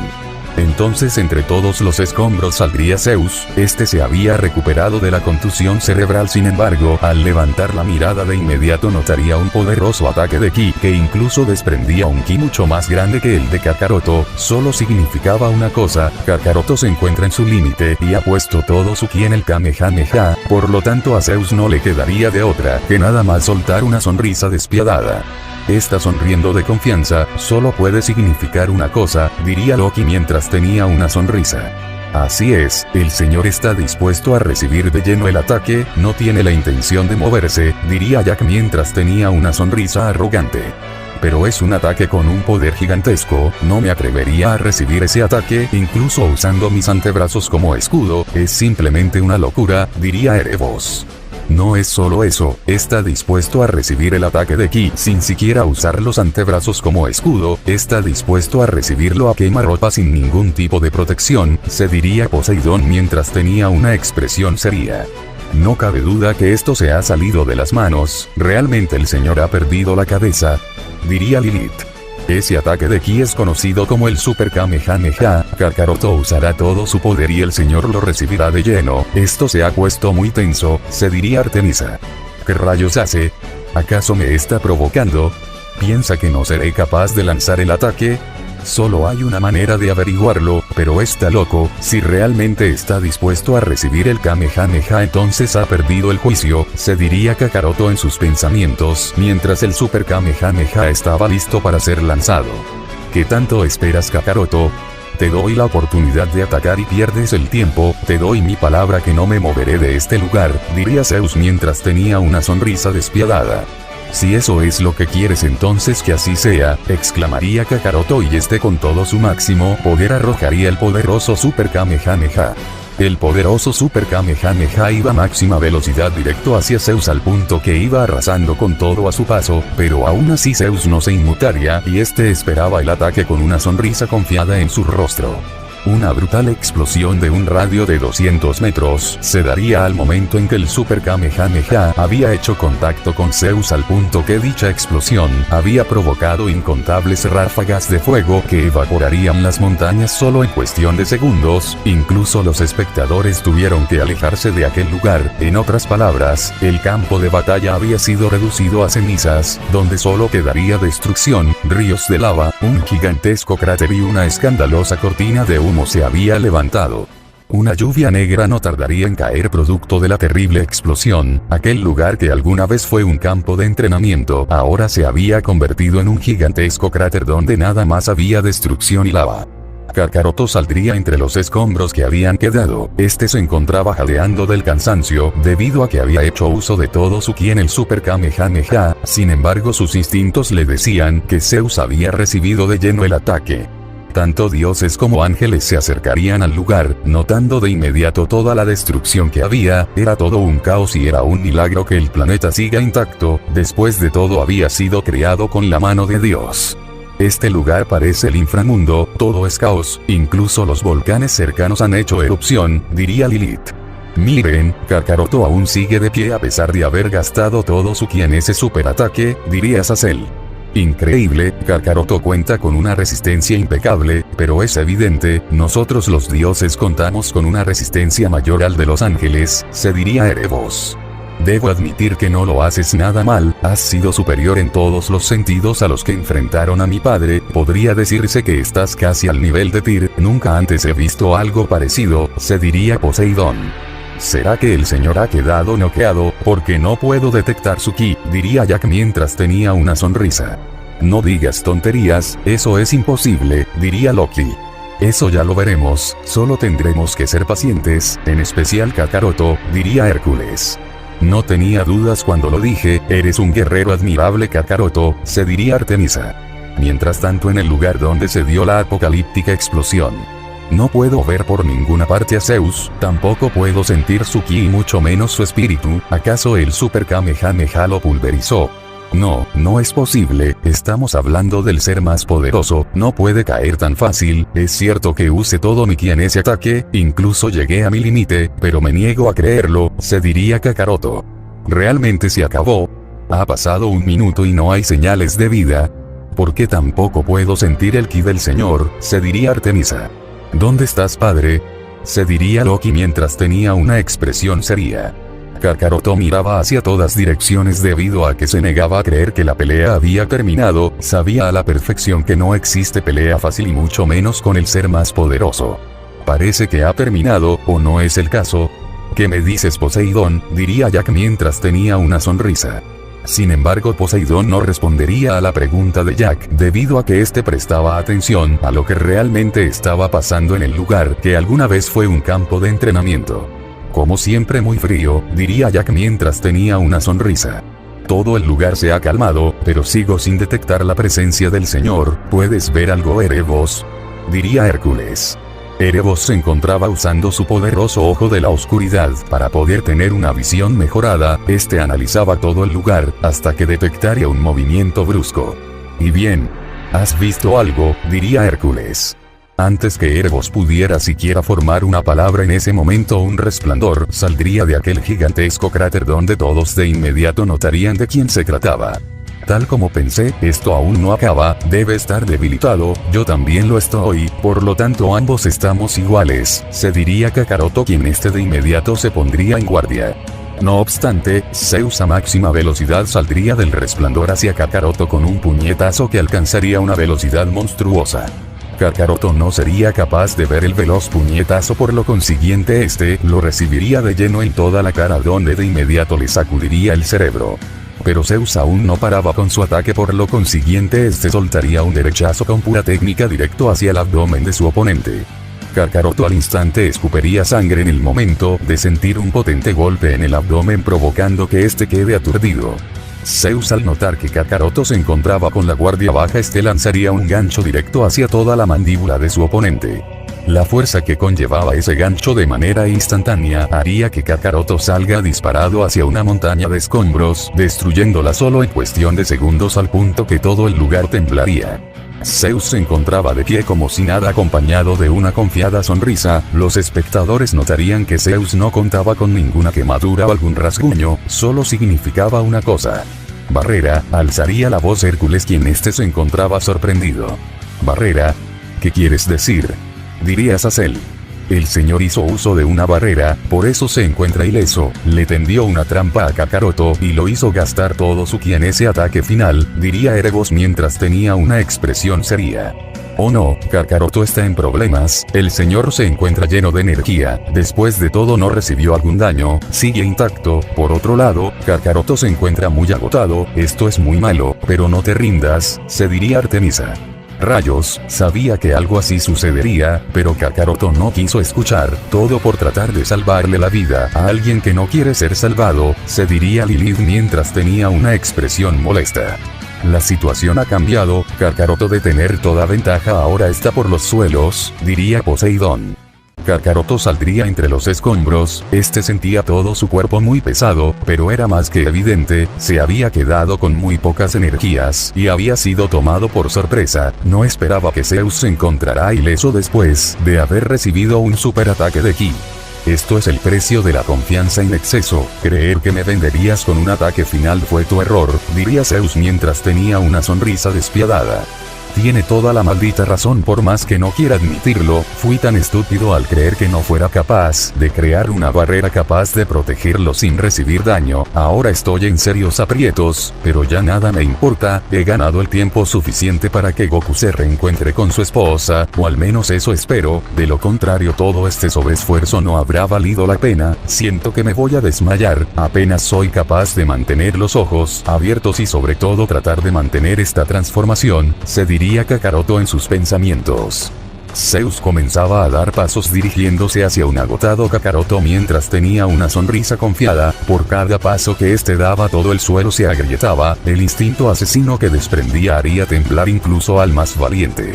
Entonces entre todos los escombros saldría Zeus, se había recuperado de la contusión cerebral, sin embargo, al levantar la mirada de inmediato notaría un poderoso ataque de ki, que incluso desprendía un ki mucho más grande que el de Kakaroto, solo significaba una cosa, Kakaroto se encuentra en su límite y ha puesto todo su ki en el Kamehameha, por lo tanto a Zeus no le quedaría de otra que nada más soltar una sonrisa despiadada. Está sonriendo de confianza, solo puede significar una cosa, diría Loki mientras tenía una sonrisa. Así es, el señor está dispuesto a recibir de lleno el ataque, no tiene la intención de moverse, diría Jack mientras tenía una sonrisa arrogante. Pero es un ataque con un poder gigantesco, no me atrevería a recibir ese ataque, incluso usando mis antebrazos como escudo, es simplemente una locura, diría Erebos. No es solo eso, está dispuesto a recibir el ataque de ki sin siquiera usar los antebrazos como escudo, está dispuesto a recibirlo a quemarropa sin ningún tipo de protección, se diría Poseidón mientras tenía una expresión seria. No cabe duda que esto se ha salido de las manos, realmente el señor ha perdido la cabeza, diría Lilith. Ese ataque de ki es conocido como el Super Kamehameha, Kakaroto usará todo su poder y el señor lo recibirá de lleno, esto se ha puesto muy tenso, se diría Artemisa. ¿Qué rayos hace? ¿Acaso me está provocando? ¿Piensa que no seré capaz de lanzar el ataque? Solo hay una manera de averiguarlo, pero está loco, si realmente está dispuesto a recibir el Kamehameha entonces ha perdido el juicio, se diría Kakaroto en sus pensamientos, mientras el Super Kamehameha estaba listo para ser lanzado. ¿Qué tanto esperas Kakaroto? Te doy la oportunidad de atacar y pierdes el tiempo, te doy mi palabra que no me moveré de este lugar, diría Zeus mientras tenía una sonrisa despiadada. Si eso es lo que quieres entonces que así sea, exclamaría Kakaroto y con todo su máximo poder arrojaría el poderoso Super Kamehameha. El poderoso Super Kamehameha iba a máxima velocidad directo hacia Zeus al punto que iba arrasando con todo a su paso, pero aún así Zeus no se inmutaría y esperaba el ataque con una sonrisa confiada en su rostro. Una brutal explosión de un radio de 200 metros se daría al momento en que el Super Kamehameha había hecho contacto con Zeus, al punto que dicha explosión había provocado incontables ráfagas de fuego que evaporarían las montañas solo en cuestión de segundos. Incluso los espectadores tuvieron que alejarse de aquel lugar. En otras palabras, el campo de batalla había sido reducido a cenizas, donde solo quedaría destrucción, ríos de lava, un gigantesco cráter y una escandalosa cortina de humo se había levantado. Una lluvia negra no tardaría en caer producto de la terrible explosión. Aquel lugar que alguna vez fue un campo de entrenamiento, ahora se había convertido en un gigantesco cráter donde nada más había destrucción y lava. Kakaroto saldría entre los escombros que habían quedado. Este se encontraba jadeando del cansancio, debido a que había hecho uso de todo su ki en el Super Kamehameha. Sin embargo, sus instintos le decían que Zeus había recibido de lleno el ataque. Tanto dioses como ángeles se acercarían al lugar, notando de inmediato toda la destrucción que había. Era todo un caos y era un milagro que el planeta siga intacto. Después de todo, había sido creado con la mano de Dios. Este lugar parece el inframundo, todo es caos, incluso los volcanes cercanos han hecho erupción, diría Lilith. Miren, Kakaroto aún sigue de pie a pesar de haber gastado todo su ki en ese superataque, diría Sazel. Increíble, Kakaroto cuenta con una resistencia impecable, pero es evidente, nosotros los dioses contamos con una resistencia mayor al de los ángeles, se diría Erebos. Debo admitir que no lo haces nada mal, has sido superior en todos los sentidos a los que enfrentaron a mi padre, podría decirse que estás casi al nivel de Tyr, nunca antes he visto algo parecido, se diría Poseidón. ¿Será que el señor ha quedado noqueado, porque no puedo detectar su ki?, diría Jack mientras tenía una sonrisa. No digas tonterías, eso es imposible, diría Loki. Eso ya lo veremos, solo tendremos que ser pacientes, en especial Kakaroto, diría Hércules. No tenía dudas cuando lo dije, eres un guerrero admirable Kakaroto, se diría Artemisa. Mientras tanto, en el lugar donde se dio la apocalíptica explosión. No puedo ver por ninguna parte a Zeus, tampoco puedo sentir su ki y mucho menos su espíritu. ¿Acaso el Super Kamehameha lo pulverizó? No, no es posible, estamos hablando del ser más poderoso, no puede caer tan fácil. Es cierto que use todo mi ki en ese ataque, incluso llegué a mi límite, pero me niego a creerlo, se diría Kakaroto. ¿Realmente se acabó? Ha pasado un minuto y no hay señales de vida. ¿Por qué tampoco puedo sentir el ki del señor?, se diría Artemisa. ¿Dónde estás, padre?, se diría Loki mientras tenía una expresión seria. Kakaroto miraba hacia todas direcciones debido a que se negaba a creer que la pelea había terminado, sabía a la perfección que no existe pelea fácil y mucho menos con el ser más poderoso. Parece que ha terminado, ¿o no es el caso? ¿Qué me dices, Poseidón?, diría Jack mientras tenía una sonrisa. Sin embargo, Poseidón no respondería a la pregunta de Jack, debido a que éste prestaba atención a lo que realmente estaba pasando en el lugar que alguna vez fue un campo de entrenamiento. Como siempre muy frío, diría Jack mientras tenía una sonrisa. Todo el lugar se ha calmado, pero sigo sin detectar la presencia del señor, ¿puedes ver algo, Erebos?, diría Hércules. Erebos se encontraba usando su poderoso ojo de la oscuridad para poder tener una visión mejorada. Este analizaba todo el lugar, hasta que detectaría un movimiento brusco. Y bien, ¿has visto algo?, diría Hércules. Antes que Erebos pudiera siquiera formar una palabra, en ese momento un resplandor saldría de aquel gigantesco cráter donde todos de inmediato notarían de quién se trataba. Tal como pensé, esto aún no acaba, debe estar debilitado, yo también lo estoy, por lo tanto ambos estamos iguales, se diría Kakaroto, quien de inmediato se pondría en guardia. No obstante, Zeus a máxima velocidad saldría del resplandor hacia Kakaroto con un puñetazo que alcanzaría una velocidad monstruosa. Kakaroto no sería capaz de ver el veloz puñetazo, por lo consiguiente lo recibiría de lleno en toda la cara, donde de inmediato le sacudiría el cerebro. Pero Zeus aún no paraba con su ataque, por lo consiguiente soltaría un derechazo con pura técnica directo hacia el abdomen de su oponente. Kakaroto al instante escupiría sangre en el momento de sentir un potente golpe en el abdomen, provocando que quede aturdido. Zeus, al notar que Kakaroto se encontraba con la guardia baja, lanzaría un gancho directo hacia toda la mandíbula de su oponente. La fuerza que conllevaba ese gancho de manera instantánea haría que Kakaroto salga disparado hacia una montaña de escombros, destruyéndola solo en cuestión de segundos, al punto que todo el lugar temblaría. Zeus se encontraba de pie como si nada acompañado de una confiada sonrisa. Los espectadores notarían que Zeus no contaba con ninguna quemadura o algún rasguño, solo significaba una cosa. Barrera, alzaría la voz Hércules quien se encontraba sorprendido. Barrera, ¿qué quieres decir? Diría Azazel. El señor hizo uso de una barrera, por eso se encuentra ileso. Le tendió una trampa a Kakaroto y lo hizo gastar todo su ki en ese ataque final, diría Erebos mientras tenía una expresión seria. Oh no, Kakaroto está en problemas, el señor se encuentra lleno de energía, después de todo no recibió algún daño, sigue intacto. Por otro lado, Kakaroto se encuentra muy agotado, esto es muy malo, pero no te rindas, se diría Artemisa. Rayos, sabía que algo así sucedería, pero Kakaroto no quiso escuchar, todo por tratar de salvarle la vida a alguien que no quiere ser salvado, se diría Lilith mientras tenía una expresión molesta. La situación ha cambiado, Kakaroto de tener toda ventaja ahora está por los suelos, diría Poseidón. Kakaroto saldría entre los escombros, sentía todo su cuerpo muy pesado, pero era más que evidente, se había quedado con muy pocas energías y había sido tomado por sorpresa, no esperaba que Zeus se encontrara ileso después de haber recibido un superataque de ki. Esto es el precio de la confianza en exceso, creer que me venderías con un ataque final fue tu error, diría Zeus mientras tenía una sonrisa despiadada. Tiene toda la maldita razón por más que no quiera admitirlo, fui tan estúpido al creer que no fuera capaz de crear una barrera capaz de protegerlo sin recibir daño, ahora estoy en serios aprietos, pero ya nada me importa, he ganado el tiempo suficiente para que Goku se reencuentre con su esposa, o al menos eso espero, de lo contrario todo este sobreesfuerzo no habrá valido la pena, siento que me voy a desmayar, apenas soy capaz de mantener los ojos abiertos y sobre todo tratar de mantener esta transformación, se diría Kakaroto en sus pensamientos. Zeus comenzaba a dar pasos dirigiéndose hacia un agotado Kakaroto mientras tenía una sonrisa confiada, por cada paso que daba todo el suelo se agrietaba, el instinto asesino que desprendía haría temblar incluso al más valiente.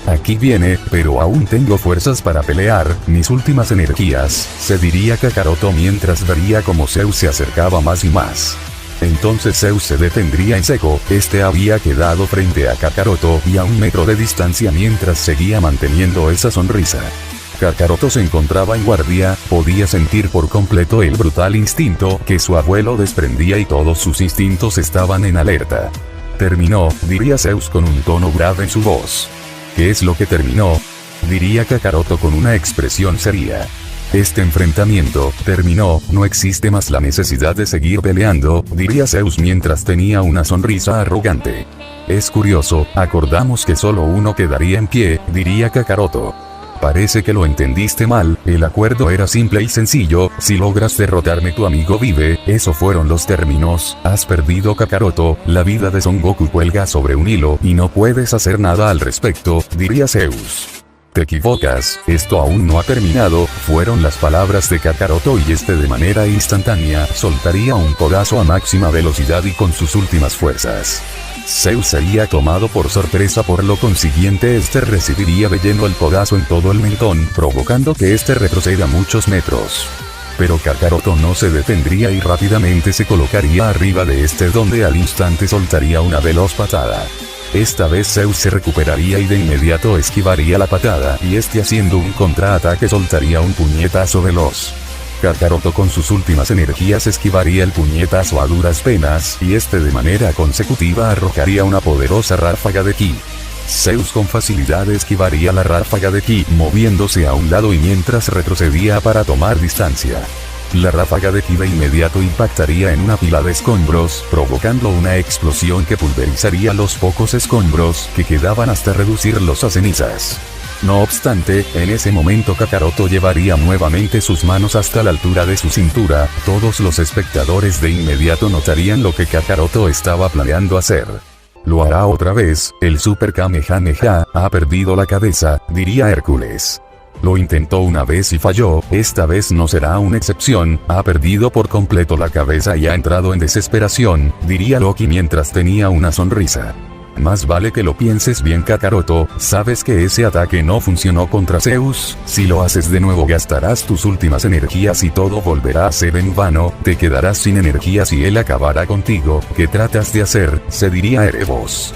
Aquí viene, pero aún tengo fuerzas para pelear, mis últimas energías, se diría Kakaroto mientras vería como Zeus se acercaba más y más. Entonces Zeus se detendría en seco, había quedado frente a Kakaroto y a 1 metro de distancia mientras seguía manteniendo esa sonrisa. Kakaroto se encontraba en guardia, podía sentir por completo el brutal instinto que su abuelo desprendía y todos sus instintos estaban en alerta. Terminó, diría Zeus con un tono grave en su voz. ¿Qué es lo que terminó? Diría Kakaroto con una expresión seria. Este enfrentamiento terminó, no existe más la necesidad de seguir peleando, diría Zeus mientras tenía una sonrisa arrogante. Es curioso, acordamos que solo uno quedaría en pie, diría Kakaroto. Parece que lo entendiste mal, el acuerdo era simple y sencillo, si logras derrotarme tu amigo vive, eso fueron los términos, has perdido Kakaroto, la vida de Son Goku cuelga sobre un hilo y no puedes hacer nada al respecto, diría Zeus. Te equivocas, esto aún no ha terminado, fueron las palabras de Kakaroto y de manera instantánea soltaría un codazo a máxima velocidad y con sus últimas fuerzas. Zeus sería tomado por sorpresa por lo consiguiente recibiría de lleno el codazo en todo el mentón provocando que retroceda muchos metros. Pero Kakaroto no se detendría y rápidamente se colocaría arriba de donde al instante soltaría una veloz patada. Esta vez Zeus se recuperaría y de inmediato esquivaría la patada y haciendo un contraataque soltaría un puñetazo veloz. Kakaroto con sus últimas energías esquivaría el puñetazo a duras penas y de manera consecutiva arrojaría una poderosa ráfaga de ki. Zeus con facilidad esquivaría la ráfaga de ki moviéndose a un lado y mientras retrocedía para tomar distancia. La ráfaga de ki de inmediato impactaría en una pila de escombros, provocando una explosión que pulverizaría los pocos escombros que quedaban hasta reducirlos a cenizas. No obstante, en ese momento Kakaroto llevaría nuevamente sus manos hasta la altura de su cintura, todos los espectadores de inmediato notarían lo que Kakaroto estaba planeando hacer. Lo hará otra vez, el Super Kamehameha, ha perdido la cabeza, diría Hércules. Lo intentó una vez y falló, esta vez no será una excepción, ha perdido por completo la cabeza y ha entrado en desesperación, diría Loki mientras tenía una sonrisa. Más vale que lo pienses bien Kakaroto, sabes que ese ataque no funcionó contra Zeus, si lo haces de nuevo gastarás tus últimas energías y todo volverá a ser en vano, te quedarás sin energías y él acabará contigo, ¿qué tratas de hacer? Se diría Erebos.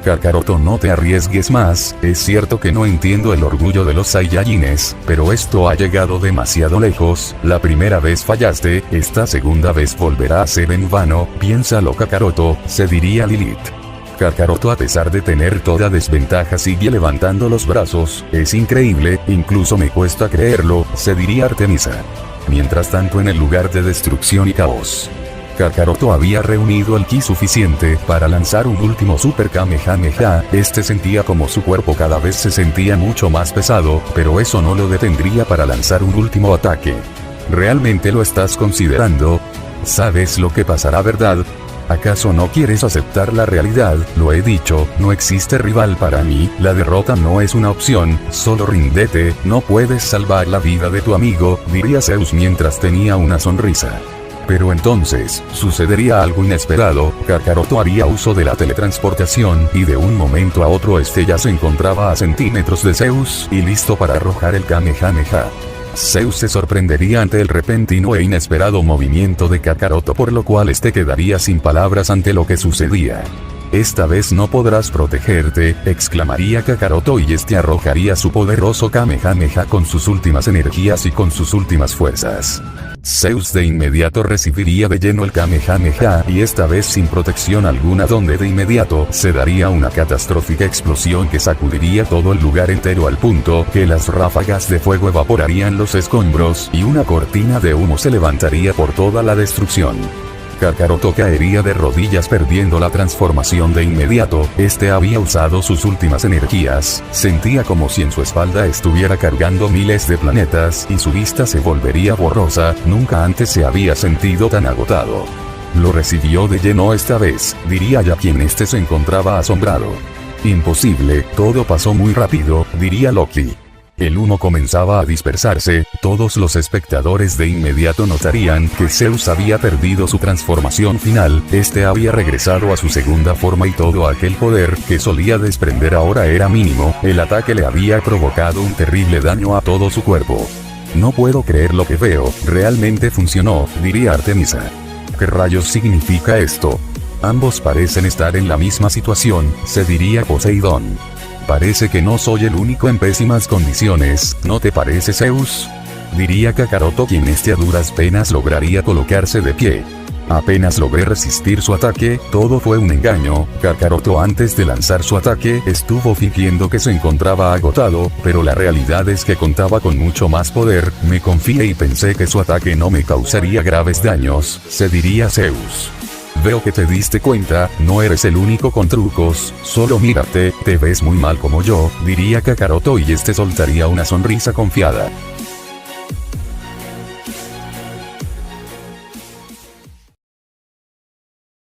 Kakaroto, no te arriesgues más, es cierto que no entiendo el orgullo de los Saiyajines, pero esto ha llegado demasiado lejos, la primera vez fallaste, esta segunda vez volverá a ser en vano, piénsalo Kakaroto, se diría Lilith. Kakaroto, a pesar de tener toda desventaja, sigue levantando los brazos, es increíble, incluso me cuesta creerlo, se diría Artemisa. Mientras tanto, en el lugar de destrucción y caos, Kakaroto había reunido el ki suficiente para lanzar un último Super Kamehameha, sentía como su cuerpo cada vez se sentía mucho más pesado, pero eso no lo detendría para lanzar un último ataque. ¿Realmente lo estás considerando? ¿Sabes lo que pasará, verdad? ¿Acaso no quieres aceptar la realidad? Lo he dicho, no existe rival para mí, la derrota no es una opción, solo ríndete, no puedes salvar la vida de tu amigo, diría Zeus mientras tenía una sonrisa. Pero entonces, sucedería algo inesperado, Kakaroto haría uso de la teletransportación, y de un momento a otro ya se encontraba a centímetros de Zeus, y listo para arrojar el Kamehameha. Zeus se sorprendería ante el repentino e inesperado movimiento de Kakaroto, por lo cual quedaría sin palabras ante lo que sucedía. Esta vez no podrás protegerte, exclamaría Kakaroto, y arrojaría su poderoso Kamehameha con sus últimas energías y con sus últimas fuerzas. Zeus de inmediato recibiría de lleno el Kamehameha, y esta vez sin protección alguna, donde de inmediato se daría una catastrófica explosión que sacudiría todo el lugar entero al punto que las ráfagas de fuego evaporarían los escombros y una cortina de humo se levantaría por toda la destrucción. Kakaroto caería de rodillas perdiendo la transformación de inmediato, había usado sus últimas energías, sentía como si en su espalda estuviera cargando miles de planetas y su vista se volvería borrosa, nunca antes se había sentido tan agotado. Lo recibió de lleno esta vez, diría ya quien se encontraba asombrado. Imposible, todo pasó muy rápido, diría Loki. El humo comenzaba a dispersarse, todos los espectadores de inmediato notarían que Zeus había perdido su transformación final, había regresado a su segunda forma y todo aquel poder que solía desprender ahora era mínimo, el ataque le había provocado un terrible daño a todo su cuerpo. No puedo creer lo que veo, realmente funcionó, diría Artemisa. ¿Qué rayos significa esto? Ambos parecen estar en la misma situación, se diría Poseidón. Parece que no soy el único en pésimas condiciones, ¿no te parece, Zeus? Diría Kakaroto, quien a duras penas lograría colocarse de pie. Apenas logré resistir su ataque, todo fue un engaño. Kakaroto antes de lanzar su ataque estuvo fingiendo que se encontraba agotado, pero la realidad es que contaba con mucho más poder, me confié y pensé que su ataque no me causaría graves daños, se diría Zeus. Veo que te diste cuenta, no eres el único con trucos, solo mírate, te ves muy mal como yo, diría Kakaroto, y soltaría una sonrisa confiada.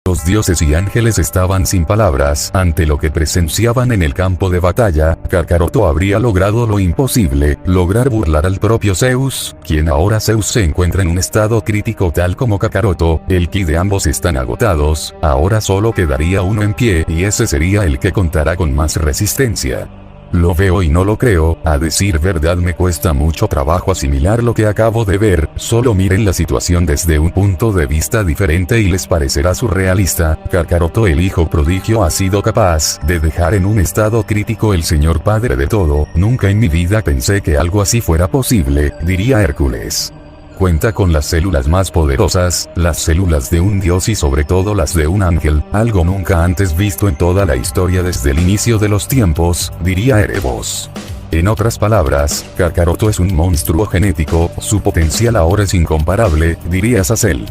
Los dioses y ángeles estaban sin palabras ante lo que presenciaban en el campo de batalla. Kakaroto habría logrado lo imposible, lograr burlar al propio Zeus, quien ahora Zeus se encuentra en un estado crítico tal como Kakaroto, el ki de ambos están agotados, ahora solo quedaría uno en pie y ese sería el que contará con más resistencia. Lo veo y no lo creo, a decir verdad me cuesta mucho trabajo asimilar lo que acabo de ver, solo miren la situación desde un punto de vista diferente y les parecerá surrealista. Kakaroto, el hijo prodigio, ha sido capaz de dejar en un estado crítico el señor padre de todo, nunca en mi vida pensé que algo así fuera posible, diría Hércules. Cuenta con las células más poderosas, las células de un dios y sobre todo las de un ángel, algo nunca antes visto en toda la historia desde el inicio de los tiempos, diría Erebos. En otras palabras, Kakaroto es un monstruo genético, su potencial ahora es incomparable, diría Azazel.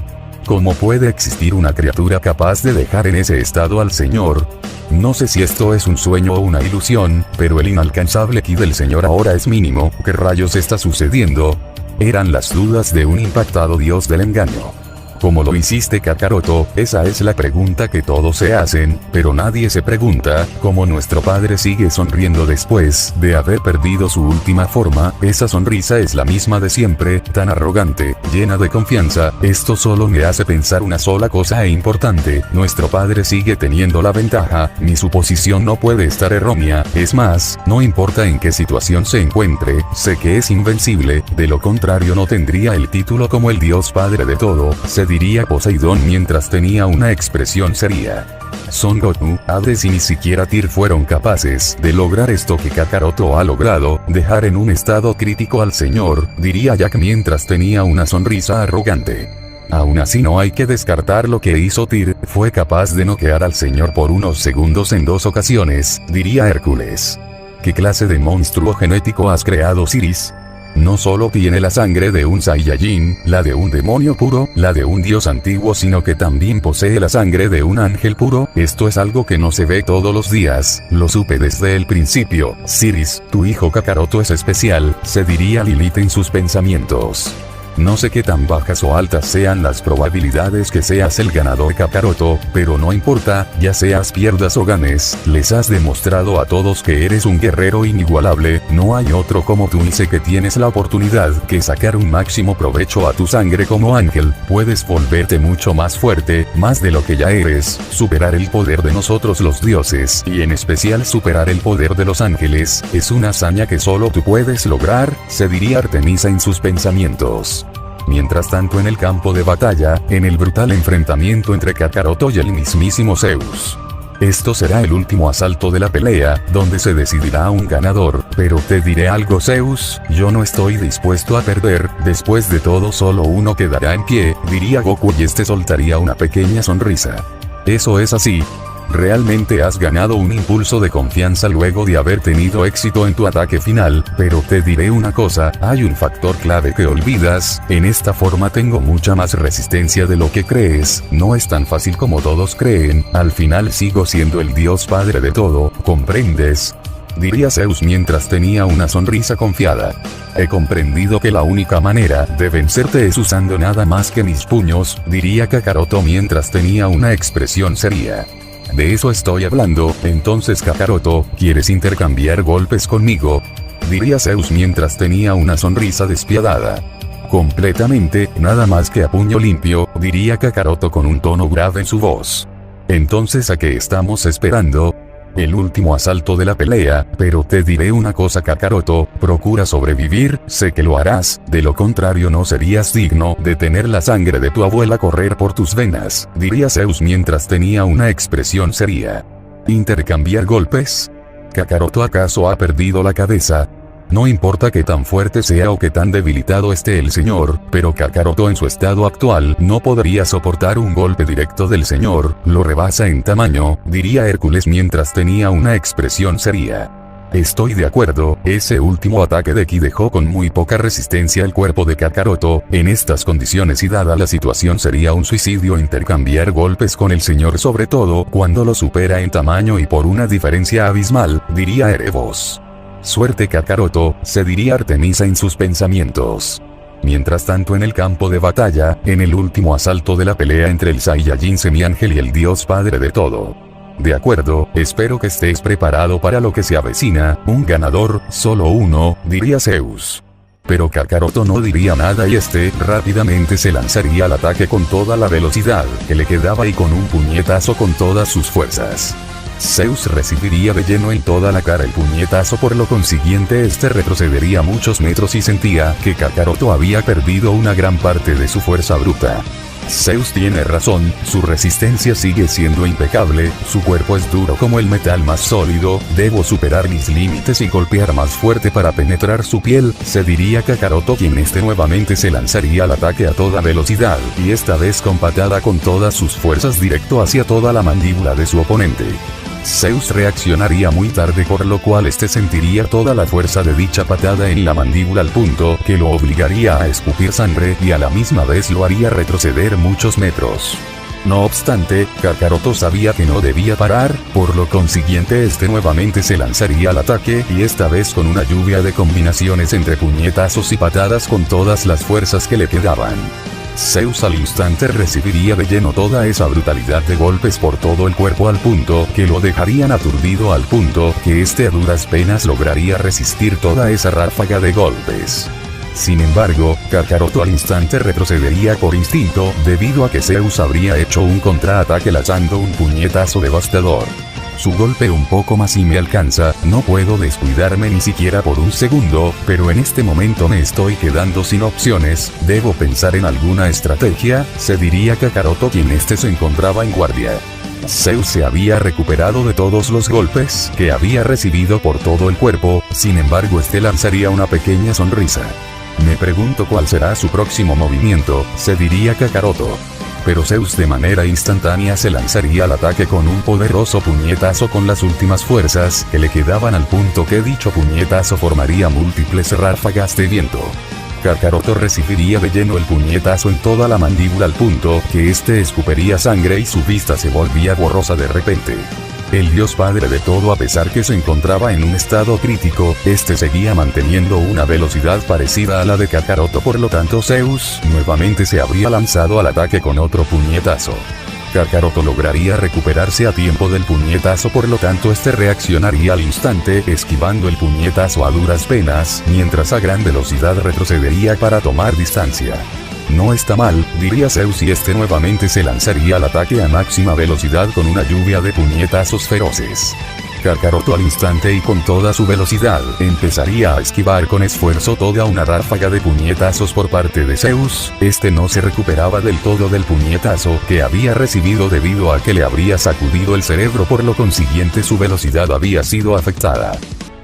¿Cómo puede existir una criatura capaz de dejar en ese estado al señor? No sé si esto es un sueño o una ilusión, pero el inalcanzable ki del señor ahora es mínimo, ¿qué rayos está sucediendo? Eran las dudas de un impactado dios del engaño. ¿Cómo lo hiciste, Kakaroto? Esa es la pregunta que todos se hacen, pero nadie se pregunta, ¿cómo nuestro padre sigue sonriendo después de haber perdido su última forma? Esa sonrisa es la misma de siempre, tan arrogante, llena de confianza. Esto solo me hace pensar una sola cosa importante, nuestro padre sigue teniendo la ventaja, mi suposición no puede estar errónea, es más, no importa en qué situación se encuentre, sé que es invencible, de lo contrario no tendría el título como el dios padre de todo, se diría Poseidón mientras tenía una expresión seria. Son Goku, Hades y ni siquiera Tyr fueron capaces de lograr esto que Kakaroto ha logrado, dejar en un estado crítico al señor, diría Jack mientras tenía una sonrisa arrogante. Aún así no hay que descartar lo que hizo Tyr, fue capaz de noquear al señor por unos segundos en 2 ocasiones, diría Hércules. ¿Qué clase de monstruo genético has creado, Siris? No solo tiene la sangre de un Saiyajin, la de un demonio puro, la de un dios antiguo, sino que también posee la sangre de un ángel puro. Esto es algo que no se ve todos los días, lo supe desde el principio. Siris, tu hijo Kakaroto es especial, se diría Lilith en sus pensamientos. No sé qué tan bajas o altas sean las probabilidades que seas el ganador Kakaroto, pero no importa, ya seas pierdas o ganes, les has demostrado a todos que eres un guerrero inigualable, no hay otro como tú y sé que tienes la oportunidad que sacar un máximo provecho a tu sangre como ángel, puedes volverte mucho más fuerte, más de lo que ya eres, superar el poder de nosotros los dioses, y en especial superar el poder de los ángeles, es una hazaña que solo tú puedes lograr, se diría Artemisa en sus pensamientos. Mientras tanto en el campo de batalla, en el brutal enfrentamiento entre Kakaroto y el mismísimo Zeus. Esto será el último asalto de la pelea, donde se decidirá un ganador, pero te diré algo Zeus, yo no estoy dispuesto a perder, después de todo solo uno quedará en pie, diría Goku y este soltaría una pequeña sonrisa. Eso es así. Realmente has ganado un impulso de confianza luego de haber tenido éxito en tu ataque final, pero te diré una cosa, hay un factor clave que olvidas, en esta forma tengo mucha más resistencia de lo que crees, no es tan fácil como todos creen, al final sigo siendo el Dios Padre de todo, ¿comprendes? Diría Zeus mientras tenía una sonrisa confiada. He comprendido que la única manera de vencerte es usando nada más que mis puños, diría Kakaroto mientras tenía una expresión seria. De eso estoy hablando, entonces Kakaroto, ¿quieres intercambiar golpes conmigo? Diría Zeus mientras tenía una sonrisa despiadada. Completamente, nada más que a puño limpio, diría Kakaroto con un tono grave en su voz. Entonces ¿a qué estamos esperando? El último asalto de la pelea, pero te diré una cosa Kakaroto, procura sobrevivir, sé que lo harás, de lo contrario no serías digno de tener la sangre de tu abuela correr por tus venas, diría Zeus mientras tenía una expresión seria. ¿Intercambiar golpes? ¿Kakaroto acaso ha perdido la cabeza? No importa qué tan fuerte sea o qué tan debilitado esté el señor, pero Kakaroto en su estado actual no podría soportar un golpe directo del señor, lo rebasa en tamaño, diría Hércules mientras tenía una expresión seria. Estoy de acuerdo, ese último ataque de Ki dejó con muy poca resistencia el cuerpo de Kakaroto, en estas condiciones y dada la situación sería un suicidio intercambiar golpes con el señor sobre todo cuando lo supera en tamaño y por una diferencia abismal, diría Erebos. Suerte Kakaroto, se diría Artemisa en sus pensamientos. Mientras tanto en el campo de batalla, en el último asalto de la pelea entre el Saiyajin semiángel y el Dios Padre de todo. De acuerdo, espero que estés preparado para lo que se avecina, un ganador, solo uno, diría Zeus. Pero Kakaroto no diría nada y rápidamente se lanzaría al ataque con toda la velocidad que le quedaba y con un puñetazo con todas sus fuerzas. Zeus recibiría de lleno en toda la cara el puñetazo, por lo consiguiente retrocedería muchos metros y sentía que Kakaroto había perdido una gran parte de su fuerza bruta. Zeus tiene razón, su resistencia sigue siendo impecable, su cuerpo es duro como el metal más sólido, debo superar mis límites y golpear más fuerte para penetrar su piel, se diría Kakaroto quien nuevamente se lanzaría al ataque a toda velocidad, y esta vez con patada con todas sus fuerzas directo hacia toda la mandíbula de su oponente. Zeus reaccionaría muy tarde por lo cual sentiría toda la fuerza de dicha patada en la mandíbula al punto que lo obligaría a escupir sangre y a la misma vez lo haría retroceder muchos metros. No obstante, Kakaroto sabía que no debía parar, por lo consiguiente nuevamente se lanzaría al ataque y esta vez con una lluvia de combinaciones entre puñetazos y patadas con todas las fuerzas que le quedaban. Zeus al instante recibiría de lleno toda esa brutalidad de golpes por todo el cuerpo al punto que lo dejarían aturdido al punto que a duras penas lograría resistir toda esa ráfaga de golpes. Sin embargo, Kakaroto al instante retrocedería por instinto debido a que Zeus habría hecho un contraataque lanzando un puñetazo devastador. Su golpe un poco más y me alcanza, no puedo descuidarme ni siquiera por un segundo, pero en este momento me estoy quedando sin opciones, debo pensar en alguna estrategia, se diría Kakaroto quien se encontraba en guardia. Zeus se había recuperado de todos los golpes que había recibido por todo el cuerpo, sin embargo lanzaría una pequeña sonrisa. Me pregunto cuál será su próximo movimiento, se diría Kakaroto. Pero Zeus de manera instantánea se lanzaría al ataque con un poderoso puñetazo con las últimas fuerzas que le quedaban al punto que dicho puñetazo formaría múltiples ráfagas de viento. Kakaroto recibiría de lleno el puñetazo en toda la mandíbula al punto que escupiría sangre y su vista se volvía borrosa de repente. El dios padre de todo, a pesar que se encontraba en un estado crítico, seguía manteniendo una velocidad parecida a la de Kakaroto, por lo tanto Zeus nuevamente se habría lanzado al ataque con otro puñetazo. Kakaroto lograría recuperarse a tiempo del puñetazo, por lo tanto reaccionaría al instante esquivando el puñetazo a duras penas, mientras a gran velocidad retrocedería para tomar distancia. No está mal, diría Zeus, y nuevamente se lanzaría al ataque a máxima velocidad con una lluvia de puñetazos feroces. Kakaroto al instante y con toda su velocidad empezaría a esquivar con esfuerzo toda una ráfaga de puñetazos por parte de Zeus. No se recuperaba del todo del puñetazo que había recibido debido a que le habría sacudido el cerebro, por lo consiguiente su velocidad había sido afectada.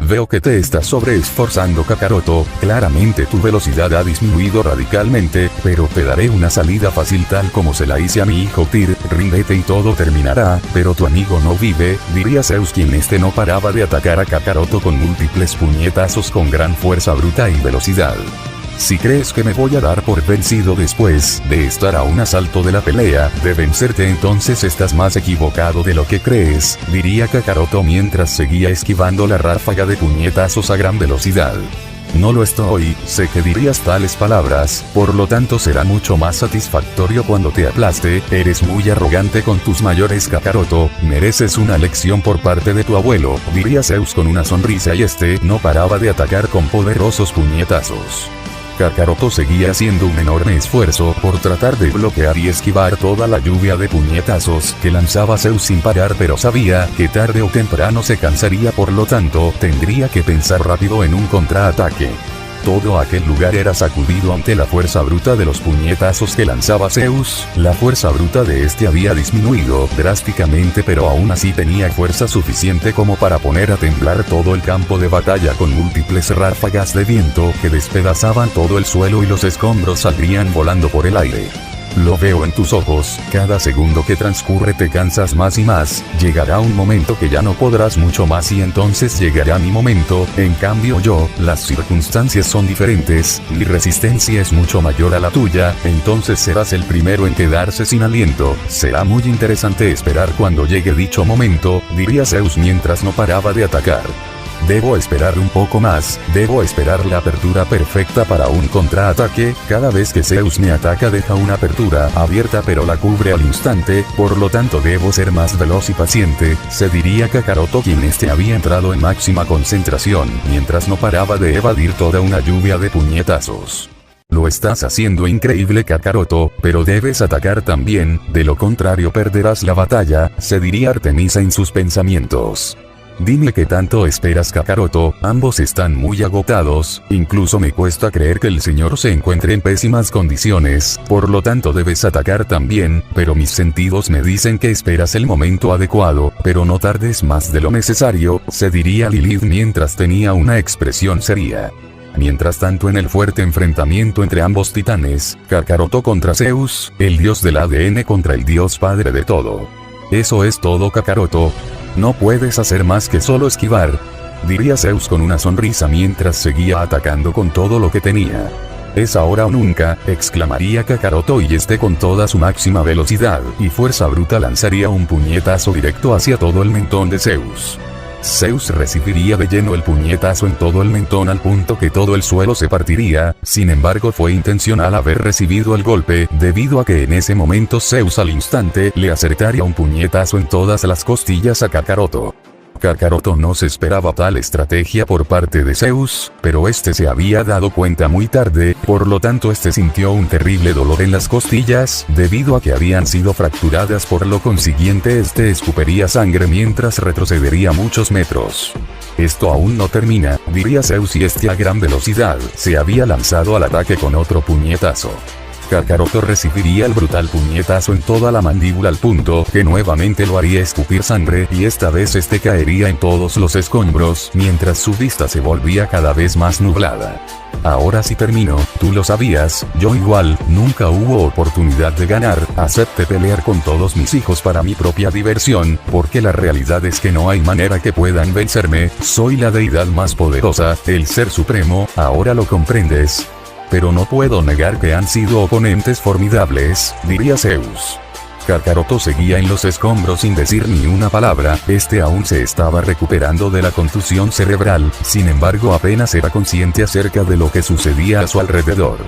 Veo que te estás sobreesforzando, Kakaroto, claramente tu velocidad ha disminuido radicalmente, pero te daré una salida fácil tal como se la hice a mi hijo Tyr, ríndete y todo terminará, pero tu amigo no vive, diría Zeus quien no paraba de atacar a Kakaroto con múltiples puñetazos con gran fuerza bruta y velocidad. Si crees que me voy a dar por vencido después de estar a un asalto de la pelea, de vencerte, entonces estás más equivocado de lo que crees, diría Kakaroto mientras seguía esquivando la ráfaga de puñetazos a gran velocidad. No lo estoy, sé que dirías tales palabras, por lo tanto será mucho más satisfactorio cuando te aplaste, eres muy arrogante con tus mayores, Kakaroto, mereces una lección por parte de tu abuelo, diría Zeus con una sonrisa, y no paraba de atacar con poderosos puñetazos. Kakaroto seguía haciendo un enorme esfuerzo por tratar de bloquear y esquivar toda la lluvia de puñetazos que lanzaba Zeus sin parar, pero sabía que tarde o temprano se cansaría, por lo tanto tendría que pensar rápido en un contraataque. Todo aquel lugar era sacudido ante la fuerza bruta de los puñetazos que lanzaba Zeus. La fuerza bruta de había disminuido drásticamente, pero aún así tenía fuerza suficiente como para poner a temblar todo el campo de batalla con múltiples ráfagas de viento que despedazaban todo el suelo y los escombros saldrían volando por el aire. Lo veo en tus ojos, cada segundo que transcurre te cansas más y más, llegará un momento que ya no podrás mucho más y entonces llegará mi momento, en cambio las circunstancias son diferentes, mi resistencia es mucho mayor a la tuya, entonces serás el primero en quedarse sin aliento, será muy interesante esperar cuando llegue dicho momento, diría Zeus mientras no paraba de atacar. Debo esperar un poco más, debo esperar la apertura perfecta para un contraataque, cada vez que Zeus me ataca deja una apertura abierta pero la cubre al instante, por lo tanto debo ser más veloz y paciente, se diría Kakaroto quien había entrado en máxima concentración, mientras no paraba de evadir toda una lluvia de puñetazos. Lo estás haciendo increíble, Kakaroto, pero debes atacar también, de lo contrario perderás la batalla, se diría Artemisa en sus pensamientos. Dime qué tanto esperas, Kakaroto, ambos están muy agotados, incluso me cuesta creer que el señor se encuentre en pésimas condiciones, por lo tanto debes atacar también, pero mis sentidos me dicen que esperas el momento adecuado, pero no tardes más de lo necesario, se diría Lilith mientras tenía una expresión seria. Mientras tanto, en el fuerte enfrentamiento entre ambos titanes, Kakaroto contra Zeus, el dios del ADN contra el dios padre de todo. Eso es todo, Kakaroto. No puedes hacer más que solo esquivar, diría Zeus con una sonrisa mientras seguía atacando con todo lo que tenía. Es ahora o nunca, exclamaría Kakaroto y con toda su máxima velocidad y fuerza bruta lanzaría un puñetazo directo hacia todo el mentón de Zeus. Zeus recibiría de lleno el puñetazo en todo el mentón al punto que todo el suelo se partiría, sin embargo fue intencional haber recibido el golpe, debido a que en ese momento Zeus al instante le acertaría un puñetazo en todas las costillas a Kakaroto. Kakaroto no se esperaba tal estrategia por parte de Zeus, pero este se había dado cuenta muy tarde, por lo tanto este sintió un terrible dolor en las costillas, debido a que habían sido fracturadas, por lo consiguiente este escupiría sangre mientras retrocedería muchos metros. Esto aún no termina, diría Zeus, y este a gran velocidad se había lanzado al ataque con otro puñetazo. Kakaroto recibiría el brutal puñetazo en toda la mandíbula al punto que nuevamente lo haría escupir sangre, y esta vez este caería en todos los escombros mientras su vista se volvía cada vez más nublada. Ahora sí terminó, tú lo sabías, yo igual, nunca hubo oportunidad de ganar, acepté pelear con todos mis hijos para mi propia diversión, porque la realidad es que no hay manera que puedan vencerme, soy la deidad más poderosa, el ser supremo, ahora lo comprendes. Pero no puedo negar que han sido oponentes formidables, diría Zeus. Kakaroto seguía en los escombros sin decir ni una palabra, este aún se estaba recuperando de la contusión cerebral, sin embargo apenas era consciente acerca de lo que sucedía a su alrededor.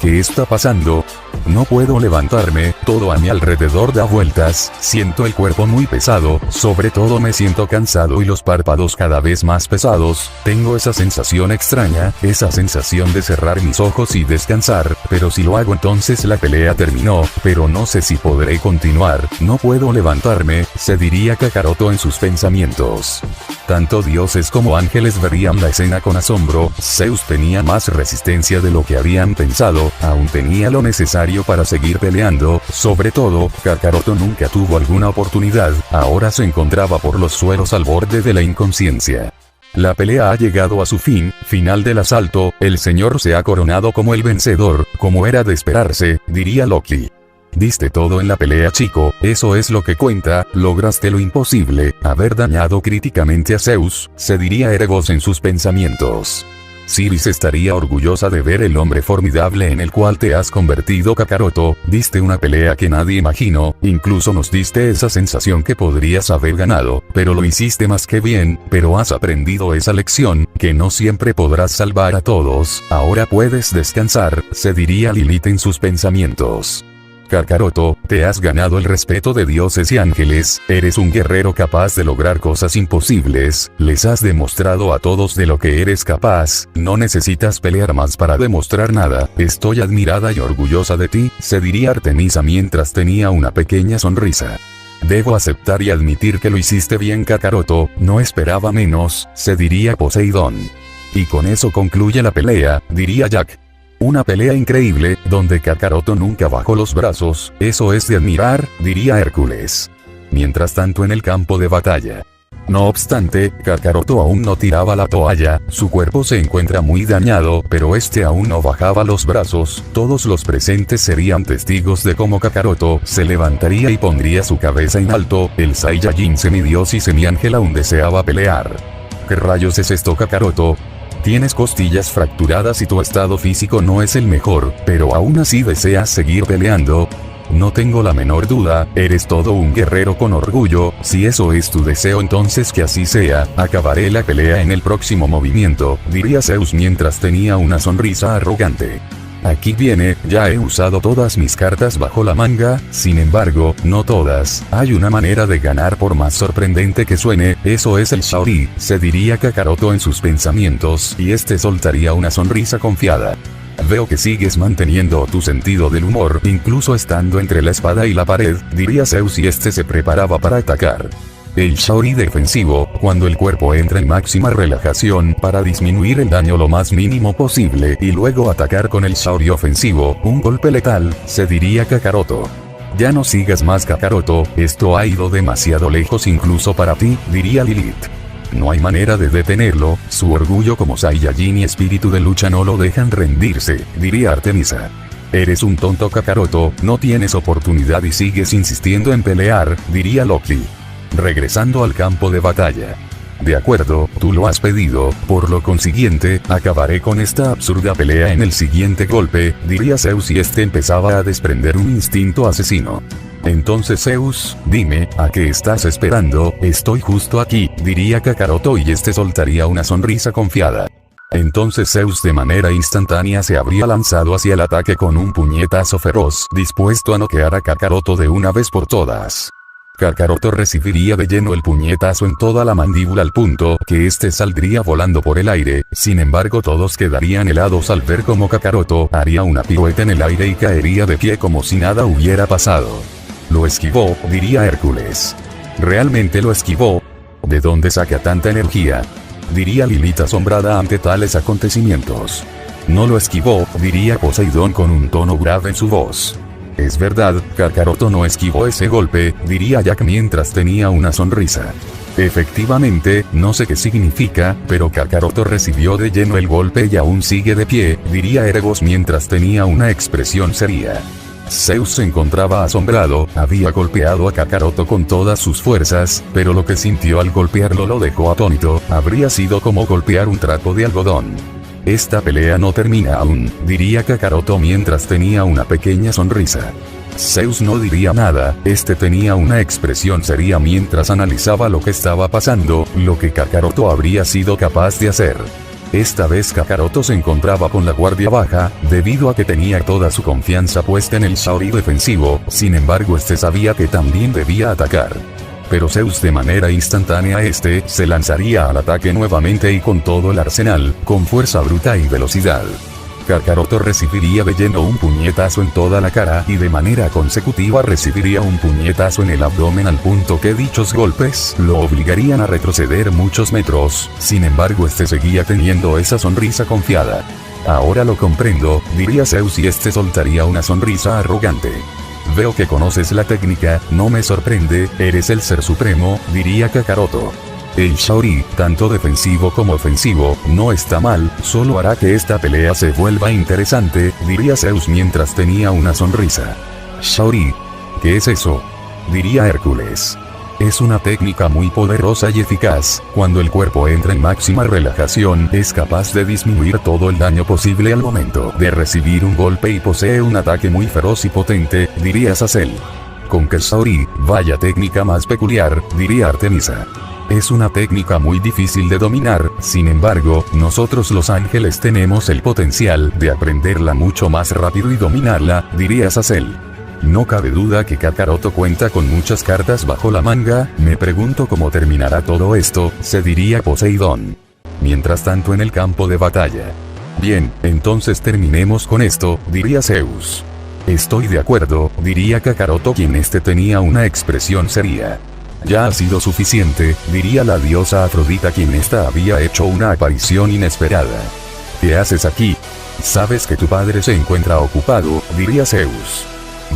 ¿Qué está pasando? No puedo levantarme, todo a mi alrededor da vueltas, siento el cuerpo muy pesado, sobre todo me siento cansado y los párpados cada vez más pesados, tengo esa sensación extraña, esa sensación de cerrar mis ojos y descansar, pero si lo hago entonces la pelea terminó, pero no sé si podré continuar, no puedo levantarme, se diría Kakaroto en sus pensamientos. Tanto dioses como ángeles verían la escena con asombro, Zeus tenía más resistencia de lo que habían pensado, aún tenía lo necesario para seguir peleando, sobre todo, Kakaroto nunca tuvo alguna oportunidad, ahora se encontraba por los suelos al borde de la inconsciencia. La pelea ha llegado a su fin, final del asalto, el señor se ha coronado como el vencedor, como era de esperarse, diría Loki. Diste todo en la pelea, chico, eso es lo que cuenta, lograste lo imposible, haber dañado críticamente a Zeus, se diría Erebos en sus pensamientos. Siris estaría orgullosa de ver el hombre formidable en el cual te has convertido, Kakaroto, diste una pelea que nadie imaginó, incluso nos diste esa sensación que podrías haber ganado, pero lo hiciste más que bien, pero has aprendido esa lección, que no siempre podrás salvar a todos, ahora puedes descansar, se diría Lilith en sus pensamientos. Kakaroto, te has ganado el respeto de dioses y ángeles, eres un guerrero capaz de lograr cosas imposibles, les has demostrado a todos de lo que eres capaz, no necesitas pelear más para demostrar nada, estoy admirada y orgullosa de ti, se diría Artemisa mientras tenía una pequeña sonrisa. Debo aceptar y admitir que lo hiciste bien, Kakaroto, no esperaba menos, se diría Poseidón. Y con eso concluye la pelea, diría Jack. Una pelea increíble, donde Kakaroto nunca bajó los brazos, eso es de admirar, diría Hércules. Mientras tanto en el campo de batalla. No obstante, Kakaroto aún no tiraba la toalla, su cuerpo se encuentra muy dañado, pero este aún no bajaba los brazos, todos los presentes serían testigos de cómo Kakaroto se levantaría y pondría su cabeza en alto, el Saiyajin semidios y semiángel aún deseaba pelear. ¿Qué rayos es esto, Kakaroto? Tienes costillas fracturadas y tu estado físico no es el mejor, pero aún así deseas seguir peleando. No tengo la menor duda, eres todo un guerrero con orgullo, si eso es tu deseo entonces que así sea, acabaré la pelea en el próximo movimiento, diría Zeus mientras tenía una sonrisa arrogante. Aquí viene, ya he usado todas mis cartas bajo la manga, sin embargo, no todas, hay una manera de ganar por más sorprendente que suene, eso es el Shaori, se diría Kakaroto en sus pensamientos, y este soltaría una sonrisa confiada. Veo que sigues manteniendo tu sentido del humor, incluso estando entre la espada y la pared, diría Zeus y este se preparaba para atacar. El Shaori defensivo, cuando el cuerpo entra en máxima relajación para disminuir el daño lo más mínimo posible y luego atacar con el Shaori ofensivo, un golpe letal, se diría Kakaroto. Ya no sigas más, Kakaroto, esto ha ido demasiado lejos incluso para ti, diría Lilith. No hay manera de detenerlo, su orgullo como Saiyajin y espíritu de lucha no lo dejan rendirse, diría Artemisa. Eres un tonto, Kakaroto, no tienes oportunidad y sigues insistiendo en pelear, diría Loki. Regresando al campo de batalla. De acuerdo, tú lo has pedido, por lo consiguiente, acabaré con esta absurda pelea en el siguiente golpe, diría Zeus y este empezaba a desprender un instinto asesino. Entonces Zeus, dime, ¿a qué estás esperando? Estoy justo aquí, diría Kakaroto y este soltaría una sonrisa confiada. Entonces Zeus de manera instantánea se habría lanzado hacia el ataque con un puñetazo feroz, dispuesto a noquear a Kakaroto de una vez por todas. Kakaroto recibiría de lleno el puñetazo en toda la mandíbula al punto que este saldría volando por el aire. Sin embargo, todos quedarían helados al ver cómo Kakaroto haría una pirueta en el aire y caería de pie como si nada hubiera pasado. Lo esquivó, diría Hércules. ¿Realmente lo esquivó? ¿De dónde saca tanta energía?, diría Lilith asombrada ante tales acontecimientos. No lo esquivó, diría Poseidón con un tono grave en su voz. Es verdad, Kakaroto no esquivó ese golpe, diría Jack mientras tenía una sonrisa. Efectivamente, no sé qué significa, pero Kakaroto recibió de lleno el golpe y aún sigue de pie, diría Erebos mientras tenía una expresión seria. Zeus se encontraba asombrado, había golpeado a Kakaroto con todas sus fuerzas, pero lo que sintió al golpearlo lo dejó atónito, habría sido como golpear un trapo de algodón. Esta pelea no termina aún, diría Kakaroto mientras tenía una pequeña sonrisa. Zeus no diría nada, este tenía una expresión seria mientras analizaba lo que estaba pasando, lo que Kakaroto habría sido capaz de hacer. Esta vez Kakaroto se encontraba con la guardia baja, debido a que tenía toda su confianza puesta en el Shaori defensivo, sin embargo este sabía que también debía atacar. Pero Zeus de manera instantánea se lanzaría al ataque nuevamente y con todo el arsenal, con fuerza bruta y velocidad. Kakaroto recibiría de lleno un puñetazo en toda la cara y de manera consecutiva recibiría un puñetazo en el abdomen al punto que dichos golpes lo obligarían a retroceder muchos metros, sin embargo seguía teniendo esa sonrisa confiada. Ahora lo comprendo, diría Zeus y soltaría una sonrisa arrogante. Veo que conoces la técnica, no me sorprende, eres el ser supremo, diría Kakaroto. El Shaori, tanto defensivo como ofensivo, no está mal, solo hará que esta pelea se vuelva interesante, diría Zeus mientras tenía una sonrisa. Shaori. ¿Qué es eso?, diría Hércules. Es una técnica muy poderosa y eficaz, cuando el cuerpo entra en máxima relajación, es capaz de disminuir todo el daño posible al momento de recibir un golpe y posee un ataque muy feroz y potente, diría Azazel. Con que Shaori, vaya técnica más peculiar, diría Artemisa. Es una técnica muy difícil de dominar, sin embargo, nosotros los ángeles tenemos el potencial de aprenderla mucho más rápido y dominarla, diría Azazel. No cabe duda que Kakaroto cuenta con muchas cartas bajo la manga, me pregunto cómo terminará todo esto, se diría Poseidón. Mientras tanto en el campo de batalla. Bien, entonces terminemos con esto, diría Zeus. Estoy de acuerdo, diría Kakaroto quien tenía una expresión seria. Ya ha sido suficiente, diría la diosa Afrodita quien había hecho una aparición inesperada. ¿Qué haces aquí? Sabes que tu padre se encuentra ocupado, diría Zeus.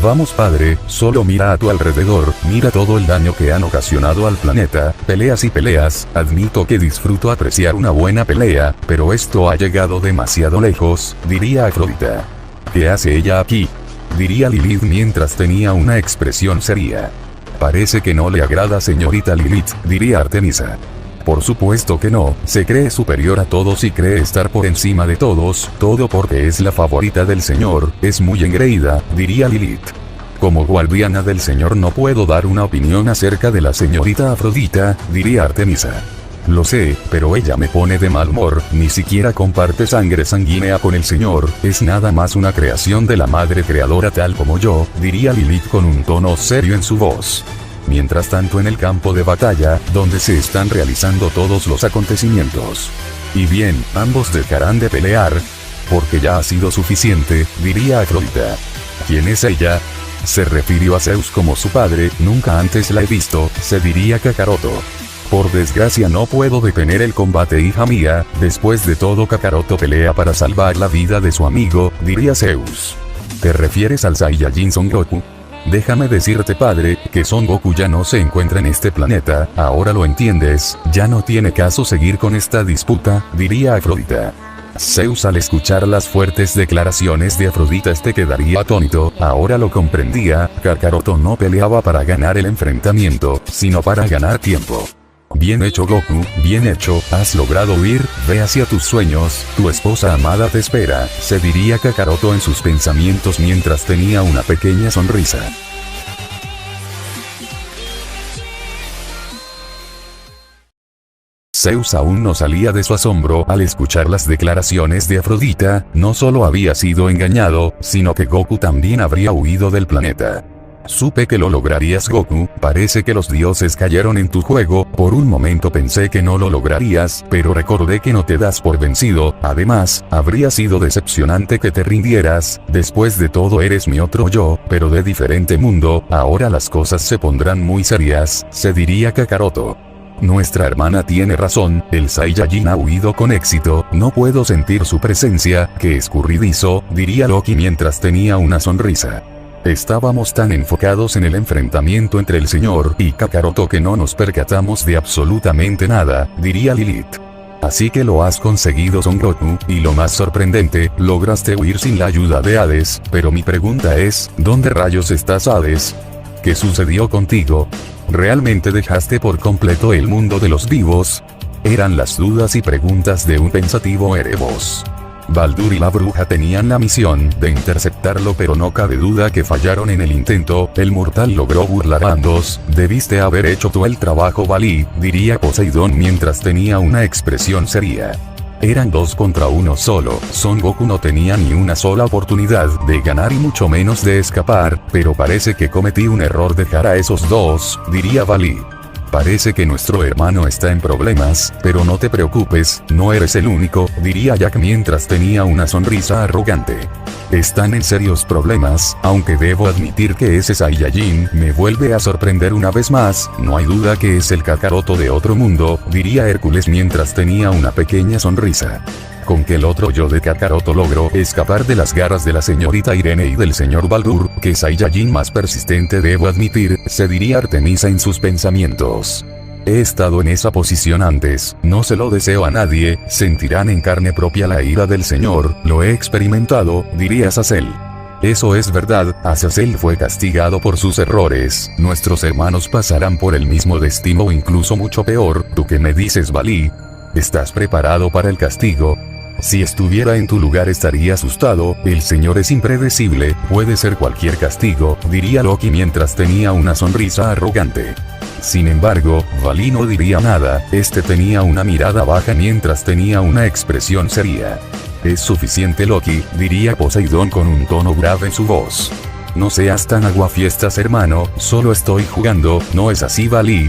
Vamos padre, solo mira a tu alrededor, mira todo el daño que han ocasionado al planeta, peleas y peleas, admito que disfruto apreciar una buena pelea, pero esto ha llegado demasiado lejos, diría Afrodita. ¿Qué hace ella aquí?, diría Lilith mientras tenía una expresión seria. Parece que no le agrada señorita Lilith, diría Artemisa. Por supuesto que no, se cree superior a todos y cree estar por encima de todos, todo porque es la favorita del señor, es muy engreída, diría Lilith. Como guardiana del señor no puedo dar una opinión acerca de la señorita Afrodita, diría Artemisa. Lo sé, pero ella me pone de mal humor, ni siquiera comparte sangre sanguínea con el señor, es nada más una creación de la madre creadora tal como yo, diría Lilith con un tono serio en su voz. Mientras tanto en el campo de batalla, donde se están realizando todos los acontecimientos. Y bien, ambos dejarán de pelear, porque ya ha sido suficiente, diría Afrodita. ¿Quién es ella? Se refirió a Zeus como su padre, nunca antes la he visto, se diría Kakaroto. Por desgracia no puedo detener el combate hija mía, después de todo Kakaroto pelea para salvar la vida de su amigo, diría Zeus. ¿Te refieres al Saiyajin Son Goku? Déjame decirte padre, que Son Goku ya no se encuentra en este planeta, ahora lo entiendes, ya no tiene caso seguir con esta disputa, diría Afrodita. Zeus al escuchar las fuertes declaraciones de Afrodita quedaría atónito, ahora lo comprendía, Kakaroto no peleaba para ganar el enfrentamiento, sino para ganar tiempo. Bien hecho Goku, bien hecho, has logrado huir, ve hacia tus sueños, tu esposa amada te espera, se diría Kakaroto en sus pensamientos mientras tenía una pequeña sonrisa. Zeus aún no salía de su asombro al escuchar las declaraciones de Afrodita, no solo había sido engañado, sino que Goku también habría huido del planeta. Supe que lo lograrías, Goku, parece que los dioses cayeron en tu juego. Por un momento pensé que no lo lograrías, pero recordé que no te das por vencido. Además, habría sido decepcionante que te rindieras. Después de todo eres mi otro yo, pero de diferente mundo. Ahora las cosas se pondrán muy serias, se diría Kakaroto. Nuestra hermana tiene razón, el Saiyajin ha huido con éxito, no puedo sentir su presencia, qué escurridizo, diría Loki mientras tenía una sonrisa. Estábamos tan enfocados en el enfrentamiento entre el señor y Kakaroto que no nos percatamos de absolutamente nada, diría Lilith. Así que lo has conseguido, Son Goku, y lo más sorprendente, lograste huir sin la ayuda de Hades, pero mi pregunta es, ¿dónde rayos estás, Hades? ¿Qué sucedió contigo? ¿Realmente dejaste por completo el mundo de los vivos? Eran las dudas y preguntas de un pensativo Erebos. Baldur y la bruja tenían la misión de interceptarlo, pero no cabe duda que fallaron en el intento. El mortal logró burlar a ambos. Debiste haber hecho tú el trabajo, Valí, diría Poseidón mientras tenía una expresión seria. Eran 2 contra 1 solo. Son Goku no tenía ni una sola oportunidad de ganar y mucho menos de escapar, pero parece que cometí un error dejar a esos 2, diría Valí. Parece que nuestro hermano está en problemas, pero no te preocupes, no eres el único, diría Jack mientras tenía una sonrisa arrogante. Están en serios problemas, aunque debo admitir que ese Saiyajin me vuelve a sorprender una vez más, no hay duda que es el Kakaroto de otro mundo, diría Hércules mientras tenía una pequeña sonrisa. Con que el otro yo de Kakaroto logró escapar de las garras de la señorita Irene y del señor Baldur, que Saiyajin más persistente debo admitir, se diría Artemisa en sus pensamientos. He estado en esa posición antes, no se lo deseo a nadie, sentirán en carne propia la ira del señor, lo he experimentado, diría Azazel. Eso es verdad, Azazel fue castigado por sus errores, nuestros hermanos pasarán por el mismo destino o incluso mucho peor, ¿tú qué me dices, Valí? ¿Estás preparado para el castigo? Si estuviera en tu lugar estaría asustado, el señor es impredecible, puede ser cualquier castigo, diría Loki mientras tenía una sonrisa arrogante. Sin embargo, Valí no diría nada, este tenía una mirada baja mientras tenía una expresión seria. Es suficiente, Loki, diría Poseidón con un tono grave en su voz. No seas tan aguafiestas, hermano, solo estoy jugando, ¿no es así, Valí?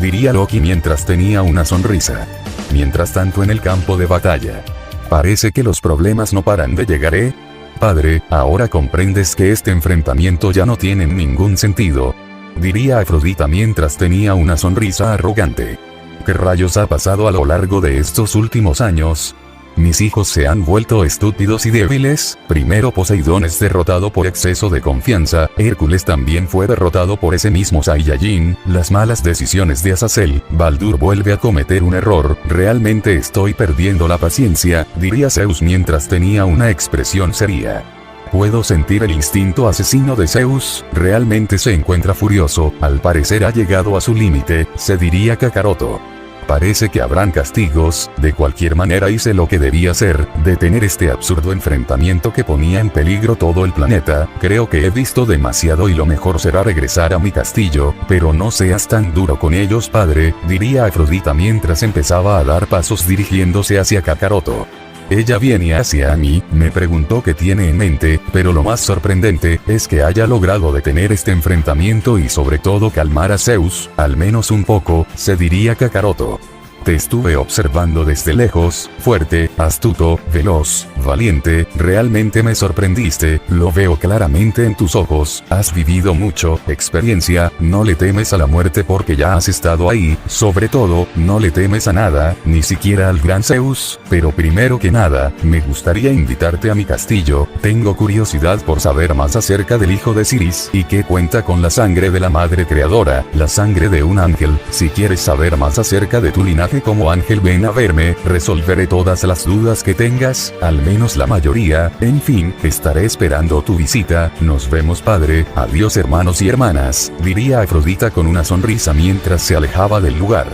Diría Loki mientras tenía una sonrisa. Mientras tanto en el campo de batalla. Parece que los problemas no paran de llegar, ¿eh? Padre, ahora comprendes que este enfrentamiento ya no tiene ningún sentido. Diría Afrodita mientras tenía una sonrisa arrogante. ¿Qué rayos ha pasado a lo largo de estos últimos años? Mis hijos se han vuelto estúpidos y débiles. Primero Poseidón es derrotado por exceso de confianza, Hércules también fue derrotado por ese mismo Saiyajin, las malas decisiones de Azazel, Baldur vuelve a cometer un error, realmente estoy perdiendo la paciencia, diría Zeus mientras tenía una expresión seria. Puedo sentir el instinto asesino de Zeus, realmente se encuentra furioso, al parecer ha llegado a su límite, se diría Kakaroto. Parece que habrán castigos, de cualquier manera hice lo que debía hacer, detener este absurdo enfrentamiento que ponía en peligro todo el planeta, creo que he visto demasiado y lo mejor será regresar a mi castillo, pero no seas tan duro con ellos, padre, diría Afrodita mientras empezaba a dar pasos dirigiéndose hacia Kakaroto. Ella viene hacia mí, me preguntó qué tiene en mente, pero lo más sorprendente es que haya logrado detener este enfrentamiento y sobre todo calmar a Zeus, al menos un poco, se diría Kakaroto. Te estuve observando desde lejos, fuerte, astuto, veloz, valiente, realmente me sorprendiste, lo veo claramente en tus ojos, has vivido mucho, experiencia, no le temes a la muerte porque ya has estado ahí, sobre todo, no le temes a nada, ni siquiera al gran Zeus, pero primero que nada, me gustaría invitarte a mi castillo, tengo curiosidad por saber más acerca del hijo de Siris y que cuenta con la sangre de la madre creadora, la sangre de un ángel, si quieres saber más acerca de tu linaje como ángel ven a verme, resolveré todas las dudas que tengas, al menos la mayoría, en fin, estaré esperando tu visita, nos vemos padre, adiós hermanos y hermanas, diría Afrodita con una sonrisa mientras se alejaba del lugar.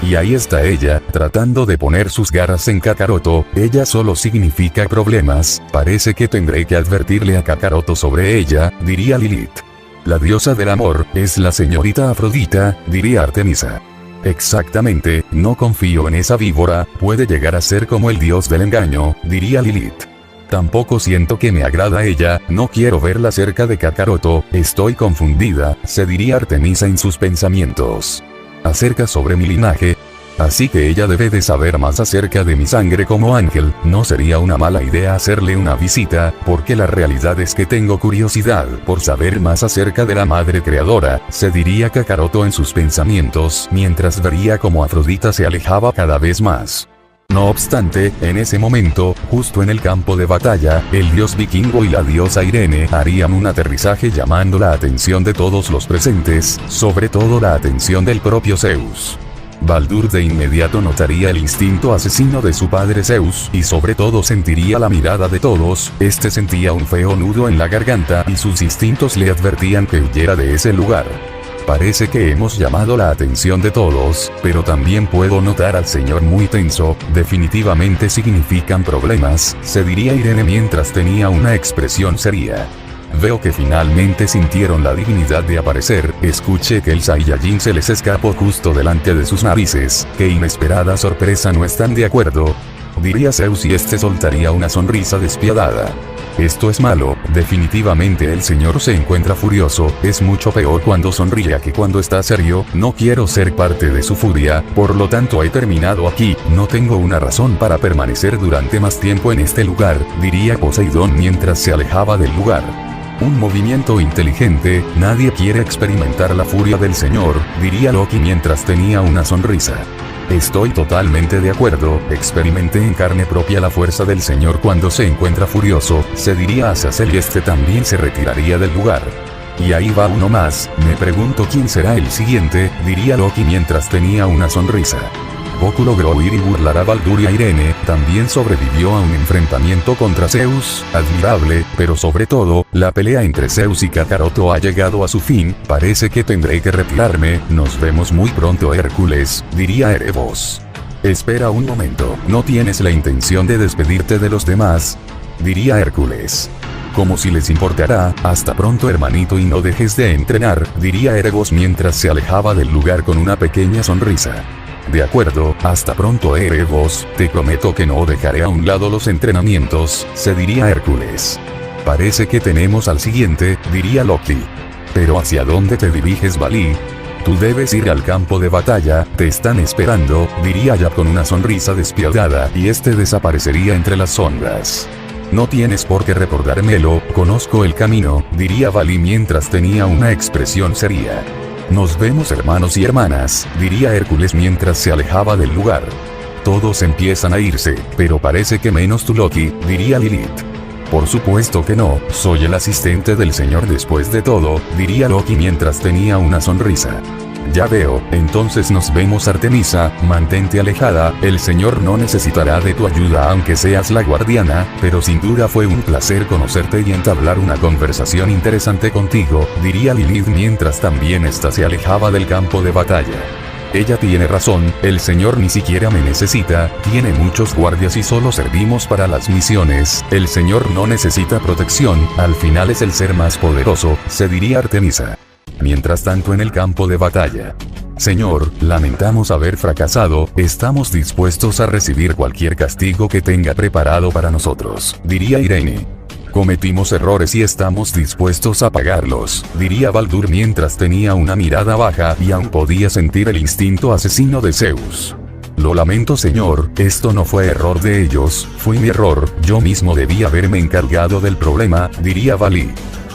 Y ahí está ella, tratando de poner sus garras en Kakaroto, ella solo significa problemas, parece que tendré que advertirle a Kakaroto sobre ella, diría Lilith. La diosa del amor, es la señorita Afrodita, diría Artemisa. Exactamente, no confío en esa víbora, puede llegar a ser como el dios del engaño, diría Lilith. Tampoco siento que me agrada ella, no quiero verla cerca de Kakaroto, estoy confundida, se diría Artemisa en sus pensamientos. Acerca sobre mi linaje. Así que ella debe de saber más acerca de mi sangre como ángel, no sería una mala idea hacerle una visita, porque la realidad es que tengo curiosidad por saber más acerca de la madre creadora, se diría Kakaroto en sus pensamientos, mientras vería cómo Afrodita se alejaba cada vez más. No obstante, en ese momento, justo en el campo de batalla, el dios vikingo y la diosa Irene harían un aterrizaje llamando la atención de todos los presentes, sobre todo la atención del propio Zeus. Baldur de inmediato notaría el instinto asesino de su padre Zeus, y sobre todo sentiría la mirada de todos, este sentía un feo nudo en la garganta y sus instintos le advertían que huyera de ese lugar. Parece que hemos llamado la atención de todos, pero también puedo notar al señor muy tenso, definitivamente significan problemas, se diría Irene mientras tenía una expresión seria. Veo que finalmente sintieron la dignidad de aparecer, escuché que el Saiyajin se les escapó justo delante de sus narices, qué inesperada sorpresa, ¿no están de acuerdo? Diría Zeus y este soltaría una sonrisa despiadada. Esto es malo, definitivamente el señor se encuentra furioso, es mucho peor cuando sonríe que cuando está serio, no quiero ser parte de su furia, por lo tanto he terminado aquí, no tengo una razón para permanecer durante más tiempo en este lugar, diría Poseidón mientras se alejaba del lugar. Un movimiento inteligente, nadie quiere experimentar la furia del señor, diría Loki mientras tenía una sonrisa. Estoy totalmente de acuerdo, experimenté en carne propia la fuerza del señor cuando se encuentra furioso, se diría Azazel y este también se retiraría del lugar. Y ahí va uno más, me pregunto quién será el siguiente, diría Loki mientras tenía una sonrisa. Goku logró huir y burlar a Baldur y a Irene, también sobrevivió a un enfrentamiento contra Zeus, admirable, pero sobre todo, la pelea entre Zeus y Kakaroto ha llegado a su fin, parece que tendré que retirarme, nos vemos muy pronto Hércules, diría Erebos. Espera un momento, ¿no tienes la intención de despedirte de los demás? Diría Hércules. Como si les importara, hasta pronto hermanito y no dejes de entrenar, diría Erebos mientras se alejaba del lugar con una pequeña sonrisa. De acuerdo, hasta pronto Erebos, te prometo que no dejaré a un lado los entrenamientos, se diría Hércules. Parece que tenemos al siguiente, diría Loki. Pero ¿hacia dónde te diriges, Valí? Tú debes ir al campo de batalla, te están esperando, diría ya con una sonrisa despiadada y este desaparecería entre las sombras. No tienes por qué recordármelo, conozco el camino, diría Valí mientras tenía una expresión seria. Nos vemos hermanos y hermanas, diría Hércules mientras se alejaba del lugar. Todos empiezan a irse, pero parece que menos tú Loki, diría Lilith. Por supuesto que no, soy el asistente del señor después de todo, diría Loki mientras tenía una sonrisa. Ya veo, entonces nos vemos Artemisa, mantente alejada, el señor no necesitará de tu ayuda aunque seas la guardiana, pero sin duda fue un placer conocerte y entablar una conversación interesante contigo, diría Lilith mientras también ésta se alejaba del campo de batalla. Ella tiene razón, el señor ni siquiera me necesita, tiene muchos guardias y solo servimos para las misiones, el señor no necesita protección, al final es el ser más poderoso, se diría Artemisa. Mientras tanto en el campo de batalla. Señor, lamentamos haber fracasado, estamos dispuestos a recibir cualquier castigo que tenga preparado para nosotros, diría Irene. Cometimos errores y estamos dispuestos a pagarlos, diría Baldur mientras tenía una mirada baja y aún podía sentir el instinto asesino de Zeus. Lo lamento señor, esto no fue error de ellos, fue mi error, yo mismo debí haberme encargado del problema, diría Valí.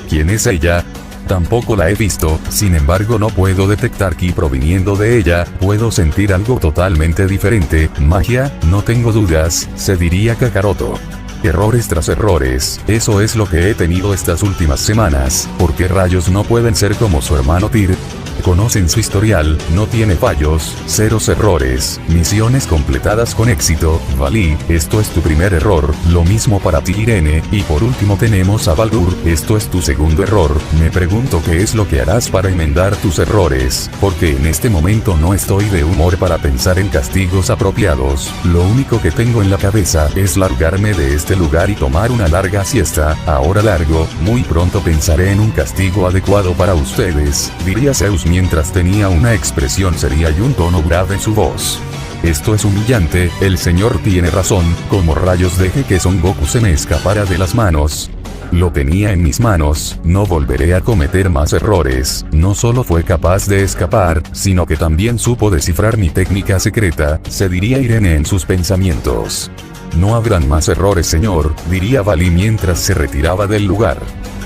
¿Quién es ella? Tampoco la he visto, sin embargo no puedo detectar ki proviniendo de ella, puedo sentir algo totalmente diferente, magia, no tengo dudas, se diría Kakaroto. Errores tras errores, eso es lo que he tenido estas últimas semanas, ¿por qué rayos no pueden ser como su hermano Tyr? Conocen su historial, no tiene fallos, ceros errores, misiones completadas con éxito, Valí, esto es tu primer error, lo mismo para ti Irene, y por último tenemos a Baldur, esto es tu segundo error, me pregunto qué es lo que harás para enmendar tus errores, porque en este momento no estoy de humor para pensar en castigos apropiados, lo único que tengo en la cabeza es largarme de este lugar y tomar una larga siesta, ahora largo, muy pronto pensaré en un castigo adecuado para ustedes, diría Zeus mientras tenía una expresión seria y un tono grave en su voz. Esto es humillante, el señor tiene razón, como rayos dejé que Son Goku se me escapara de las manos. Lo tenía en mis manos, no volveré a cometer más errores. No solo fue capaz de escapar, sino que también supo descifrar mi técnica secreta, se diría Irene en sus pensamientos. No habrán más errores, señor, diría Vali mientras se retiraba del lugar.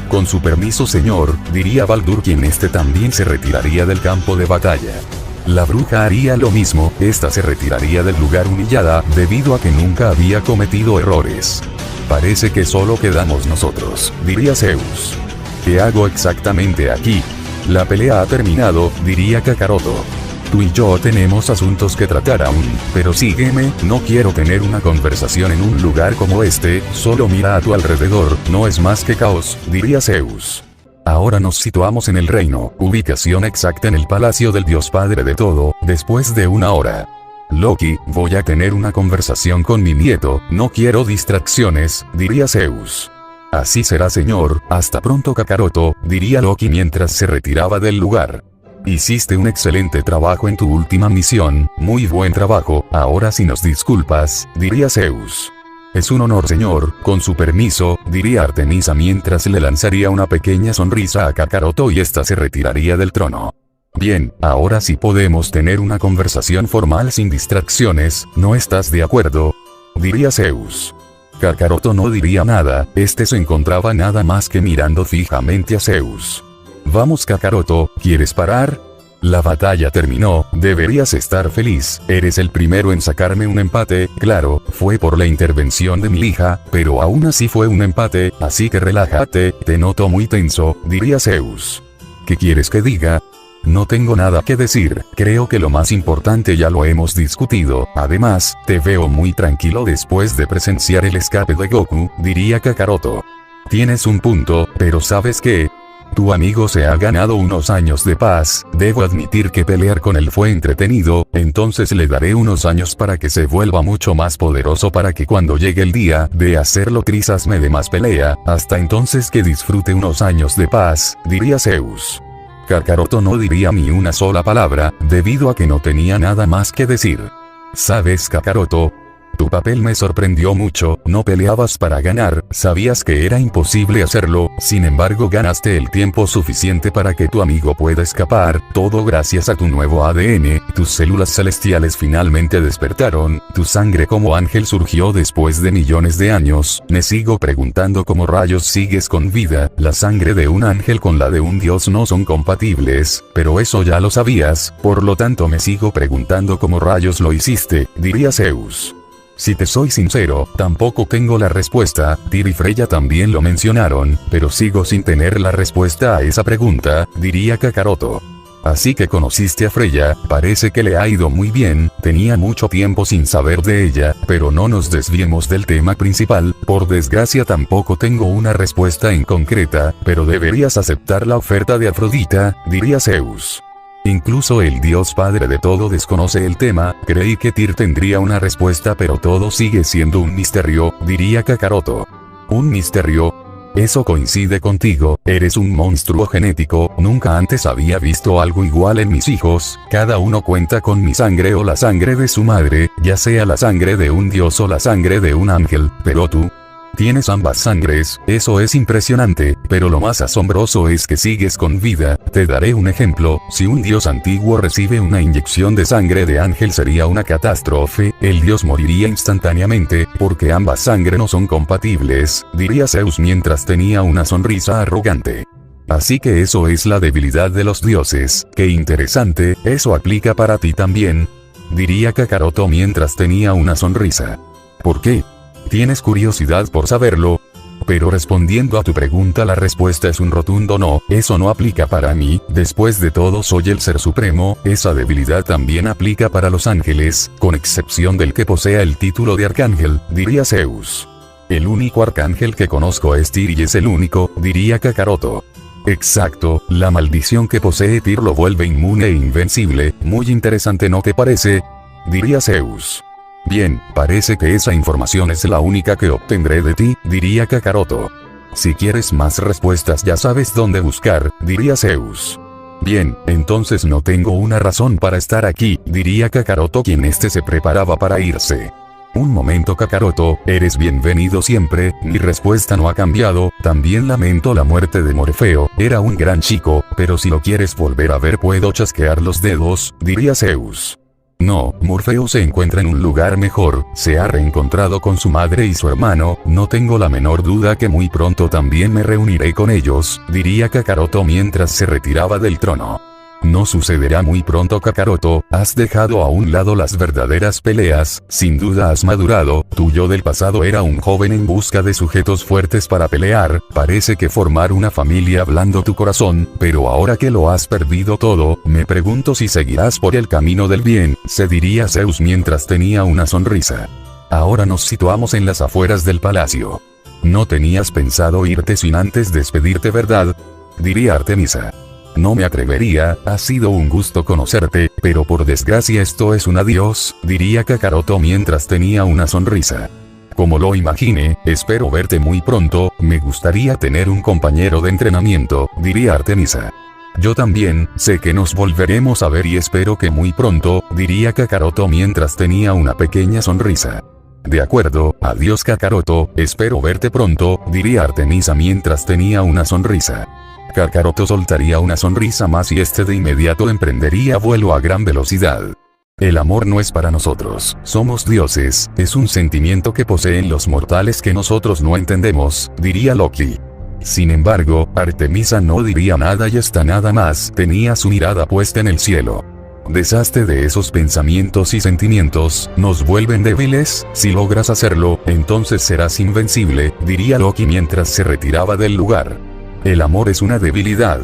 Con su permiso, señor, diría Baldur, quien también se retiraría del campo de batalla. La bruja haría lo mismo, esta se retiraría del lugar humillada, debido a que nunca había cometido errores. Parece que solo quedamos nosotros, diría Zeus. ¿Qué hago exactamente aquí? La pelea ha terminado, diría Kakaroto. Tú y yo tenemos asuntos que tratar aún, pero sígueme, no quiero tener una conversación en un lugar como este, solo mira a tu alrededor, no es más que caos, diría Zeus. Ahora nos situamos en el reino, ubicación exacta en el palacio del dios padre de todo, después de una hora. Loki, voy a tener una conversación con mi nieto, no quiero distracciones, diría Zeus. Así será, señor, hasta pronto, Kakaroto, diría Loki mientras se retiraba del lugar. Hiciste un excelente trabajo en tu última misión, muy buen trabajo, ahora si nos disculpas, diría Zeus. Es un honor, señor, con su permiso, diría Artemisa mientras le lanzaría una pequeña sonrisa a Kakaroto y ésta se retiraría del trono. Bien, ahora sí podemos tener una conversación formal sin distracciones, ¿no estás de acuerdo? Diría Zeus. Kakaroto no diría nada, se encontraba nada más que mirando fijamente a Zeus. Vamos, Kakaroto, ¿quieres parar? La batalla terminó, deberías estar feliz, eres el primero en sacarme un empate, claro, fue por la intervención de mi hija, pero aún así fue un empate, así que relájate, te noto muy tenso, diría Zeus. ¿Qué quieres que diga? No tengo nada que decir, creo que lo más importante ya lo hemos discutido, además, te veo muy tranquilo después de presenciar el escape de Goku, diría Kakaroto. Tienes un punto, pero ¿sabes qué? Tu amigo se ha ganado unos años de paz, debo admitir que pelear con él fue entretenido, entonces le daré unos años para que se vuelva mucho más poderoso para que cuando llegue el día de hacerlo quizás me dé más pelea, hasta entonces que disfrute unos años de paz, diría Zeus. Kakaroto no diría ni una sola palabra, debido a que no tenía nada más que decir. ¿Sabes, Kakaroto? Tu papel me sorprendió mucho, no peleabas para ganar, sabías que era imposible hacerlo, sin embargo ganaste el tiempo suficiente para que tu amigo pueda escapar, todo gracias a tu nuevo ADN, tus células celestiales finalmente despertaron, tu sangre como ángel surgió después de millones de años, me sigo preguntando cómo rayos sigues con vida, la sangre de un ángel con la de un dios no son compatibles, pero eso ya lo sabías, por lo tanto me sigo preguntando cómo rayos lo hiciste, diría Zeus. Si te soy sincero, tampoco tengo la respuesta, Tyr y Freya también lo mencionaron, pero sigo sin tener la respuesta a esa pregunta, diría Kakaroto. Así que conociste a Freya, parece que le ha ido muy bien, tenía mucho tiempo sin saber de ella, pero no nos desviemos del tema principal, por desgracia tampoco tengo una respuesta en concreta, pero deberías aceptar la oferta de Afrodita, diría Zeus. Incluso el dios padre de todo desconoce el tema, creí que Tyr tendría una respuesta pero todo sigue siendo un misterio, diría Kakaroto. ¿Un misterio? Eso coincide contigo, eres un monstruo genético, nunca antes había visto algo igual en mis hijos, cada uno cuenta con mi sangre o la sangre de su madre, ya sea la sangre de un dios o la sangre de un ángel, pero tú tienes ambas sangres, eso es impresionante, pero lo más asombroso es que sigues con vida, te daré un ejemplo, si un dios antiguo recibe una inyección de sangre de ángel sería una catástrofe, el dios moriría instantáneamente, porque ambas sangres no son compatibles, diría Zeus mientras tenía una sonrisa arrogante. Así que eso es la debilidad de los dioses, qué interesante, eso aplica para ti también, diría Kakaroto mientras tenía una sonrisa. ¿Por qué? ¿Tienes curiosidad por saberlo? Pero respondiendo a tu pregunta la respuesta es un rotundo no, eso no aplica para mí, después de todo soy el ser supremo, esa debilidad también aplica para los ángeles, con excepción del que posea el título de arcángel, diría Zeus. El único arcángel que conozco es Tyr y es el único, diría Kakaroto. Exacto, la maldición que posee Tyr lo vuelve inmune e invencible, muy interesante ¿no te parece? Diría Zeus. Bien, parece que esa información es la única que obtendré de ti, diría Kakaroto. Si quieres más respuestas ya sabes dónde buscar, diría Zeus. Bien, entonces no tengo una razón para estar aquí, diría Kakaroto quien se preparaba para irse. Un momento Kakaroto, eres bienvenido siempre, mi respuesta no ha cambiado, también lamento la muerte de Morfeo, era un gran chico, pero si lo quieres volver a ver puedo chasquear los dedos, diría Zeus. No, Morfeo se encuentra en un lugar mejor, se ha reencontrado con su madre y su hermano, no tengo la menor duda que muy pronto también me reuniré con ellos, diría Kakaroto mientras se retiraba del trono. No sucederá muy pronto Kakaroto, has dejado a un lado las verdaderas peleas, sin duda has madurado, tu yo del pasado era un joven en busca de sujetos fuertes para pelear, parece que formar una familia ablando tu corazón, pero ahora que lo has perdido todo, me pregunto si seguirás por el camino del bien, se diría Zeus mientras tenía una sonrisa. Ahora nos situamos en las afueras del palacio. No tenías pensado irte sin antes despedirte, ¿verdad? Diría Artemisa. No me atrevería, ha sido un gusto conocerte, pero por desgracia esto es un adiós, diría Kakaroto mientras tenía una sonrisa. Como lo imaginé, espero verte muy pronto, me gustaría tener un compañero de entrenamiento, diría Artemisa. Yo también, sé que nos volveremos a ver y espero que muy pronto, diría Kakaroto mientras tenía una pequeña sonrisa. De acuerdo, adiós Kakaroto, espero verte pronto, diría Artemisa mientras tenía una sonrisa. Kakaroto soltaría una sonrisa más y de inmediato emprendería vuelo a gran velocidad. El amor no es para nosotros, somos dioses, es un sentimiento que poseen los mortales que nosotros no entendemos, diría Loki. Sin embargo, Artemisa no diría nada y nada más tenía su mirada puesta en el cielo. Deshazte de esos pensamientos y sentimientos, nos vuelven débiles, si logras hacerlo, entonces serás invencible, diría Loki mientras se retiraba del lugar. El amor es una debilidad.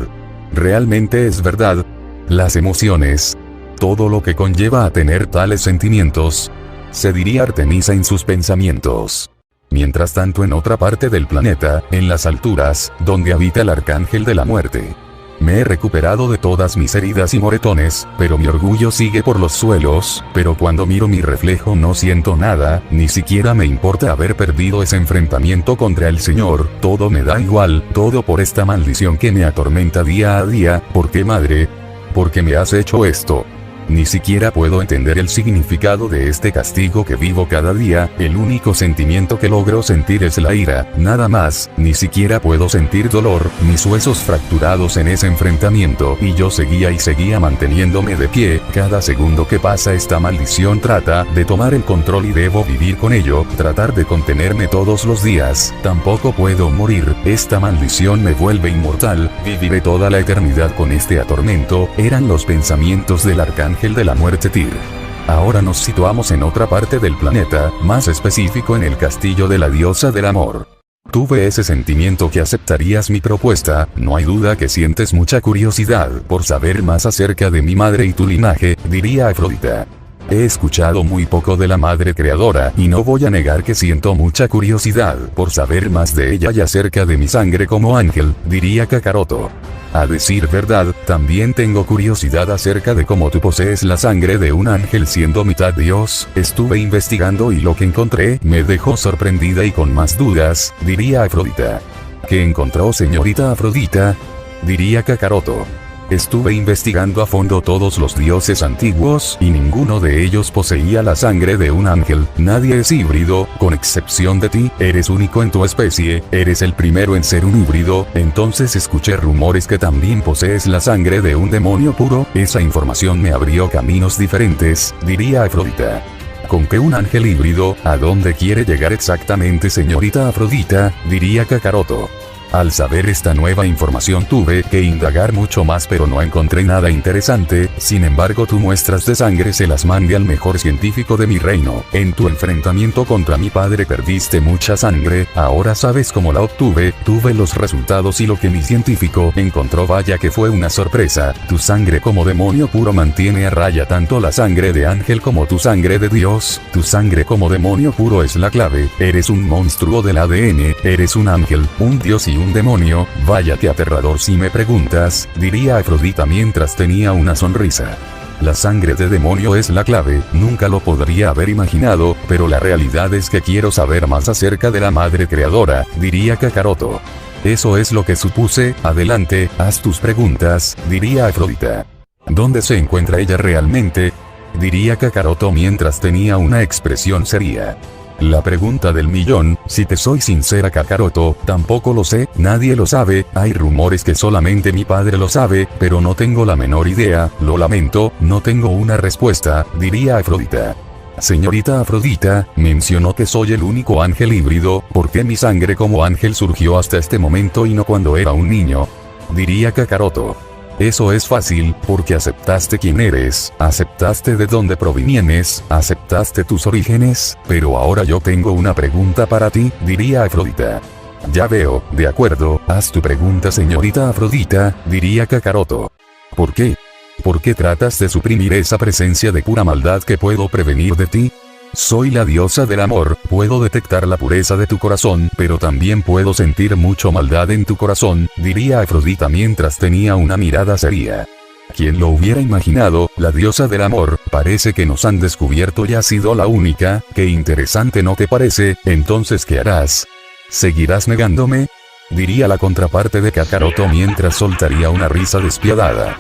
¿Realmente es verdad? Las emociones. Todo lo que conlleva a tener tales sentimientos. Se diría Artemisa en sus pensamientos. Mientras tanto en otra parte del planeta, en las alturas, donde habita el Arcángel de la Muerte. Me he recuperado de todas mis heridas y moretones, pero mi orgullo sigue por los suelos, pero cuando miro mi reflejo no siento nada, ni siquiera me importa haber perdido ese enfrentamiento contra el Señor, todo me da igual, todo por esta maldición que me atormenta día a día, ¿por qué madre? ¿Por qué me has hecho esto? Ni siquiera puedo entender el significado de este castigo que vivo cada día, el único sentimiento que logro sentir es la ira, nada más, ni siquiera puedo sentir dolor, mis huesos fracturados en ese enfrentamiento y yo seguía manteniéndome de pie, cada segundo que pasa esta maldición trata de tomar el control y debo vivir con ello, tratar de contenerme todos los días, tampoco puedo morir, esta maldición me vuelve inmortal, viviré toda la eternidad con este atormento, eran los pensamientos del Arcángel de la Muerte Tyr. Ahora nos situamos en otra parte del planeta, más específico en el castillo de la diosa del amor. Tuve ese sentimiento que aceptarías mi propuesta, no hay duda que sientes mucha curiosidad por saber más acerca de mi madre y tu linaje, diría Afrodita. He escuchado muy poco de la madre creadora y no voy a negar que siento mucha curiosidad por saber más de ella y acerca de mi sangre como ángel, diría Kakaroto. A decir verdad, también tengo curiosidad acerca de cómo tú posees la sangre de un ángel siendo mitad dios, estuve investigando y lo que encontré me dejó sorprendida y con más dudas, diría Afrodita. ¿Qué encontró señorita Afrodita? Diría Kakaroto. Estuve investigando a fondo todos los dioses antiguos y ninguno de ellos poseía la sangre de un ángel, nadie es híbrido, con excepción de ti, eres único en tu especie, eres el primero en ser un híbrido, entonces escuché rumores que también posees la sangre de un demonio puro, esa información me abrió caminos diferentes, diría Afrodita. ¿Con qué un ángel híbrido? ¿A dónde quiere llegar exactamente señorita Afrodita? Diría Kakaroto. Al saber esta nueva información tuve que indagar mucho más pero no encontré nada interesante, sin embargo tu muestras de sangre se las mandé al mejor científico de mi reino, en tu enfrentamiento contra mi padre perdiste mucha sangre, ahora sabes cómo la obtuve, tuve los resultados y lo que mi científico encontró vaya que fue una sorpresa, tu sangre como demonio puro mantiene a raya tanto la sangre de ángel como tu sangre de Dios, tu sangre como demonio puro es la clave, eres un monstruo del ADN, eres un ángel, un dios y un demonio, vaya que aterrador si me preguntas, diría Afrodita mientras tenía una sonrisa. La sangre de demonio es la clave, nunca lo podría haber imaginado, pero la realidad es que quiero saber más acerca de la madre creadora, diría Kakaroto. Eso es lo que supuse, adelante, haz tus preguntas, diría Afrodita. ¿Dónde se encuentra ella realmente? Diría Kakaroto mientras tenía una expresión seria. La pregunta del millón, si te soy sincera Kakaroto, tampoco lo sé, nadie lo sabe, hay rumores que solamente mi padre lo sabe, pero no tengo la menor idea, lo lamento, no tengo una respuesta, diría Afrodita. Señorita Afrodita, mencionó que soy el único ángel híbrido, ¿por qué mi sangre como ángel surgió hasta este momento y no cuando era un niño? Diría Kakaroto. Eso es fácil, porque aceptaste quién eres, aceptaste de dónde provienes, aceptaste tus orígenes, pero ahora yo tengo una pregunta para ti, diría Afrodita. Ya veo, de acuerdo, haz tu pregunta señorita Afrodita, diría Kakaroto. ¿Por qué? ¿Por qué tratas de suprimir esa presencia de pura maldad que puedo prevenir de ti? Soy la diosa del amor, puedo detectar la pureza de tu corazón, pero también puedo sentir mucha maldad en tu corazón, diría Afrodita mientras tenía una mirada seria. ¿Quién lo hubiera imaginado? La diosa del amor, parece que nos han descubierto y has sido la única, qué interesante ¿no te parece? Entonces ¿qué harás? ¿Seguirás negándome? Diría la contraparte de Kakaroto mientras soltaría una risa despiadada.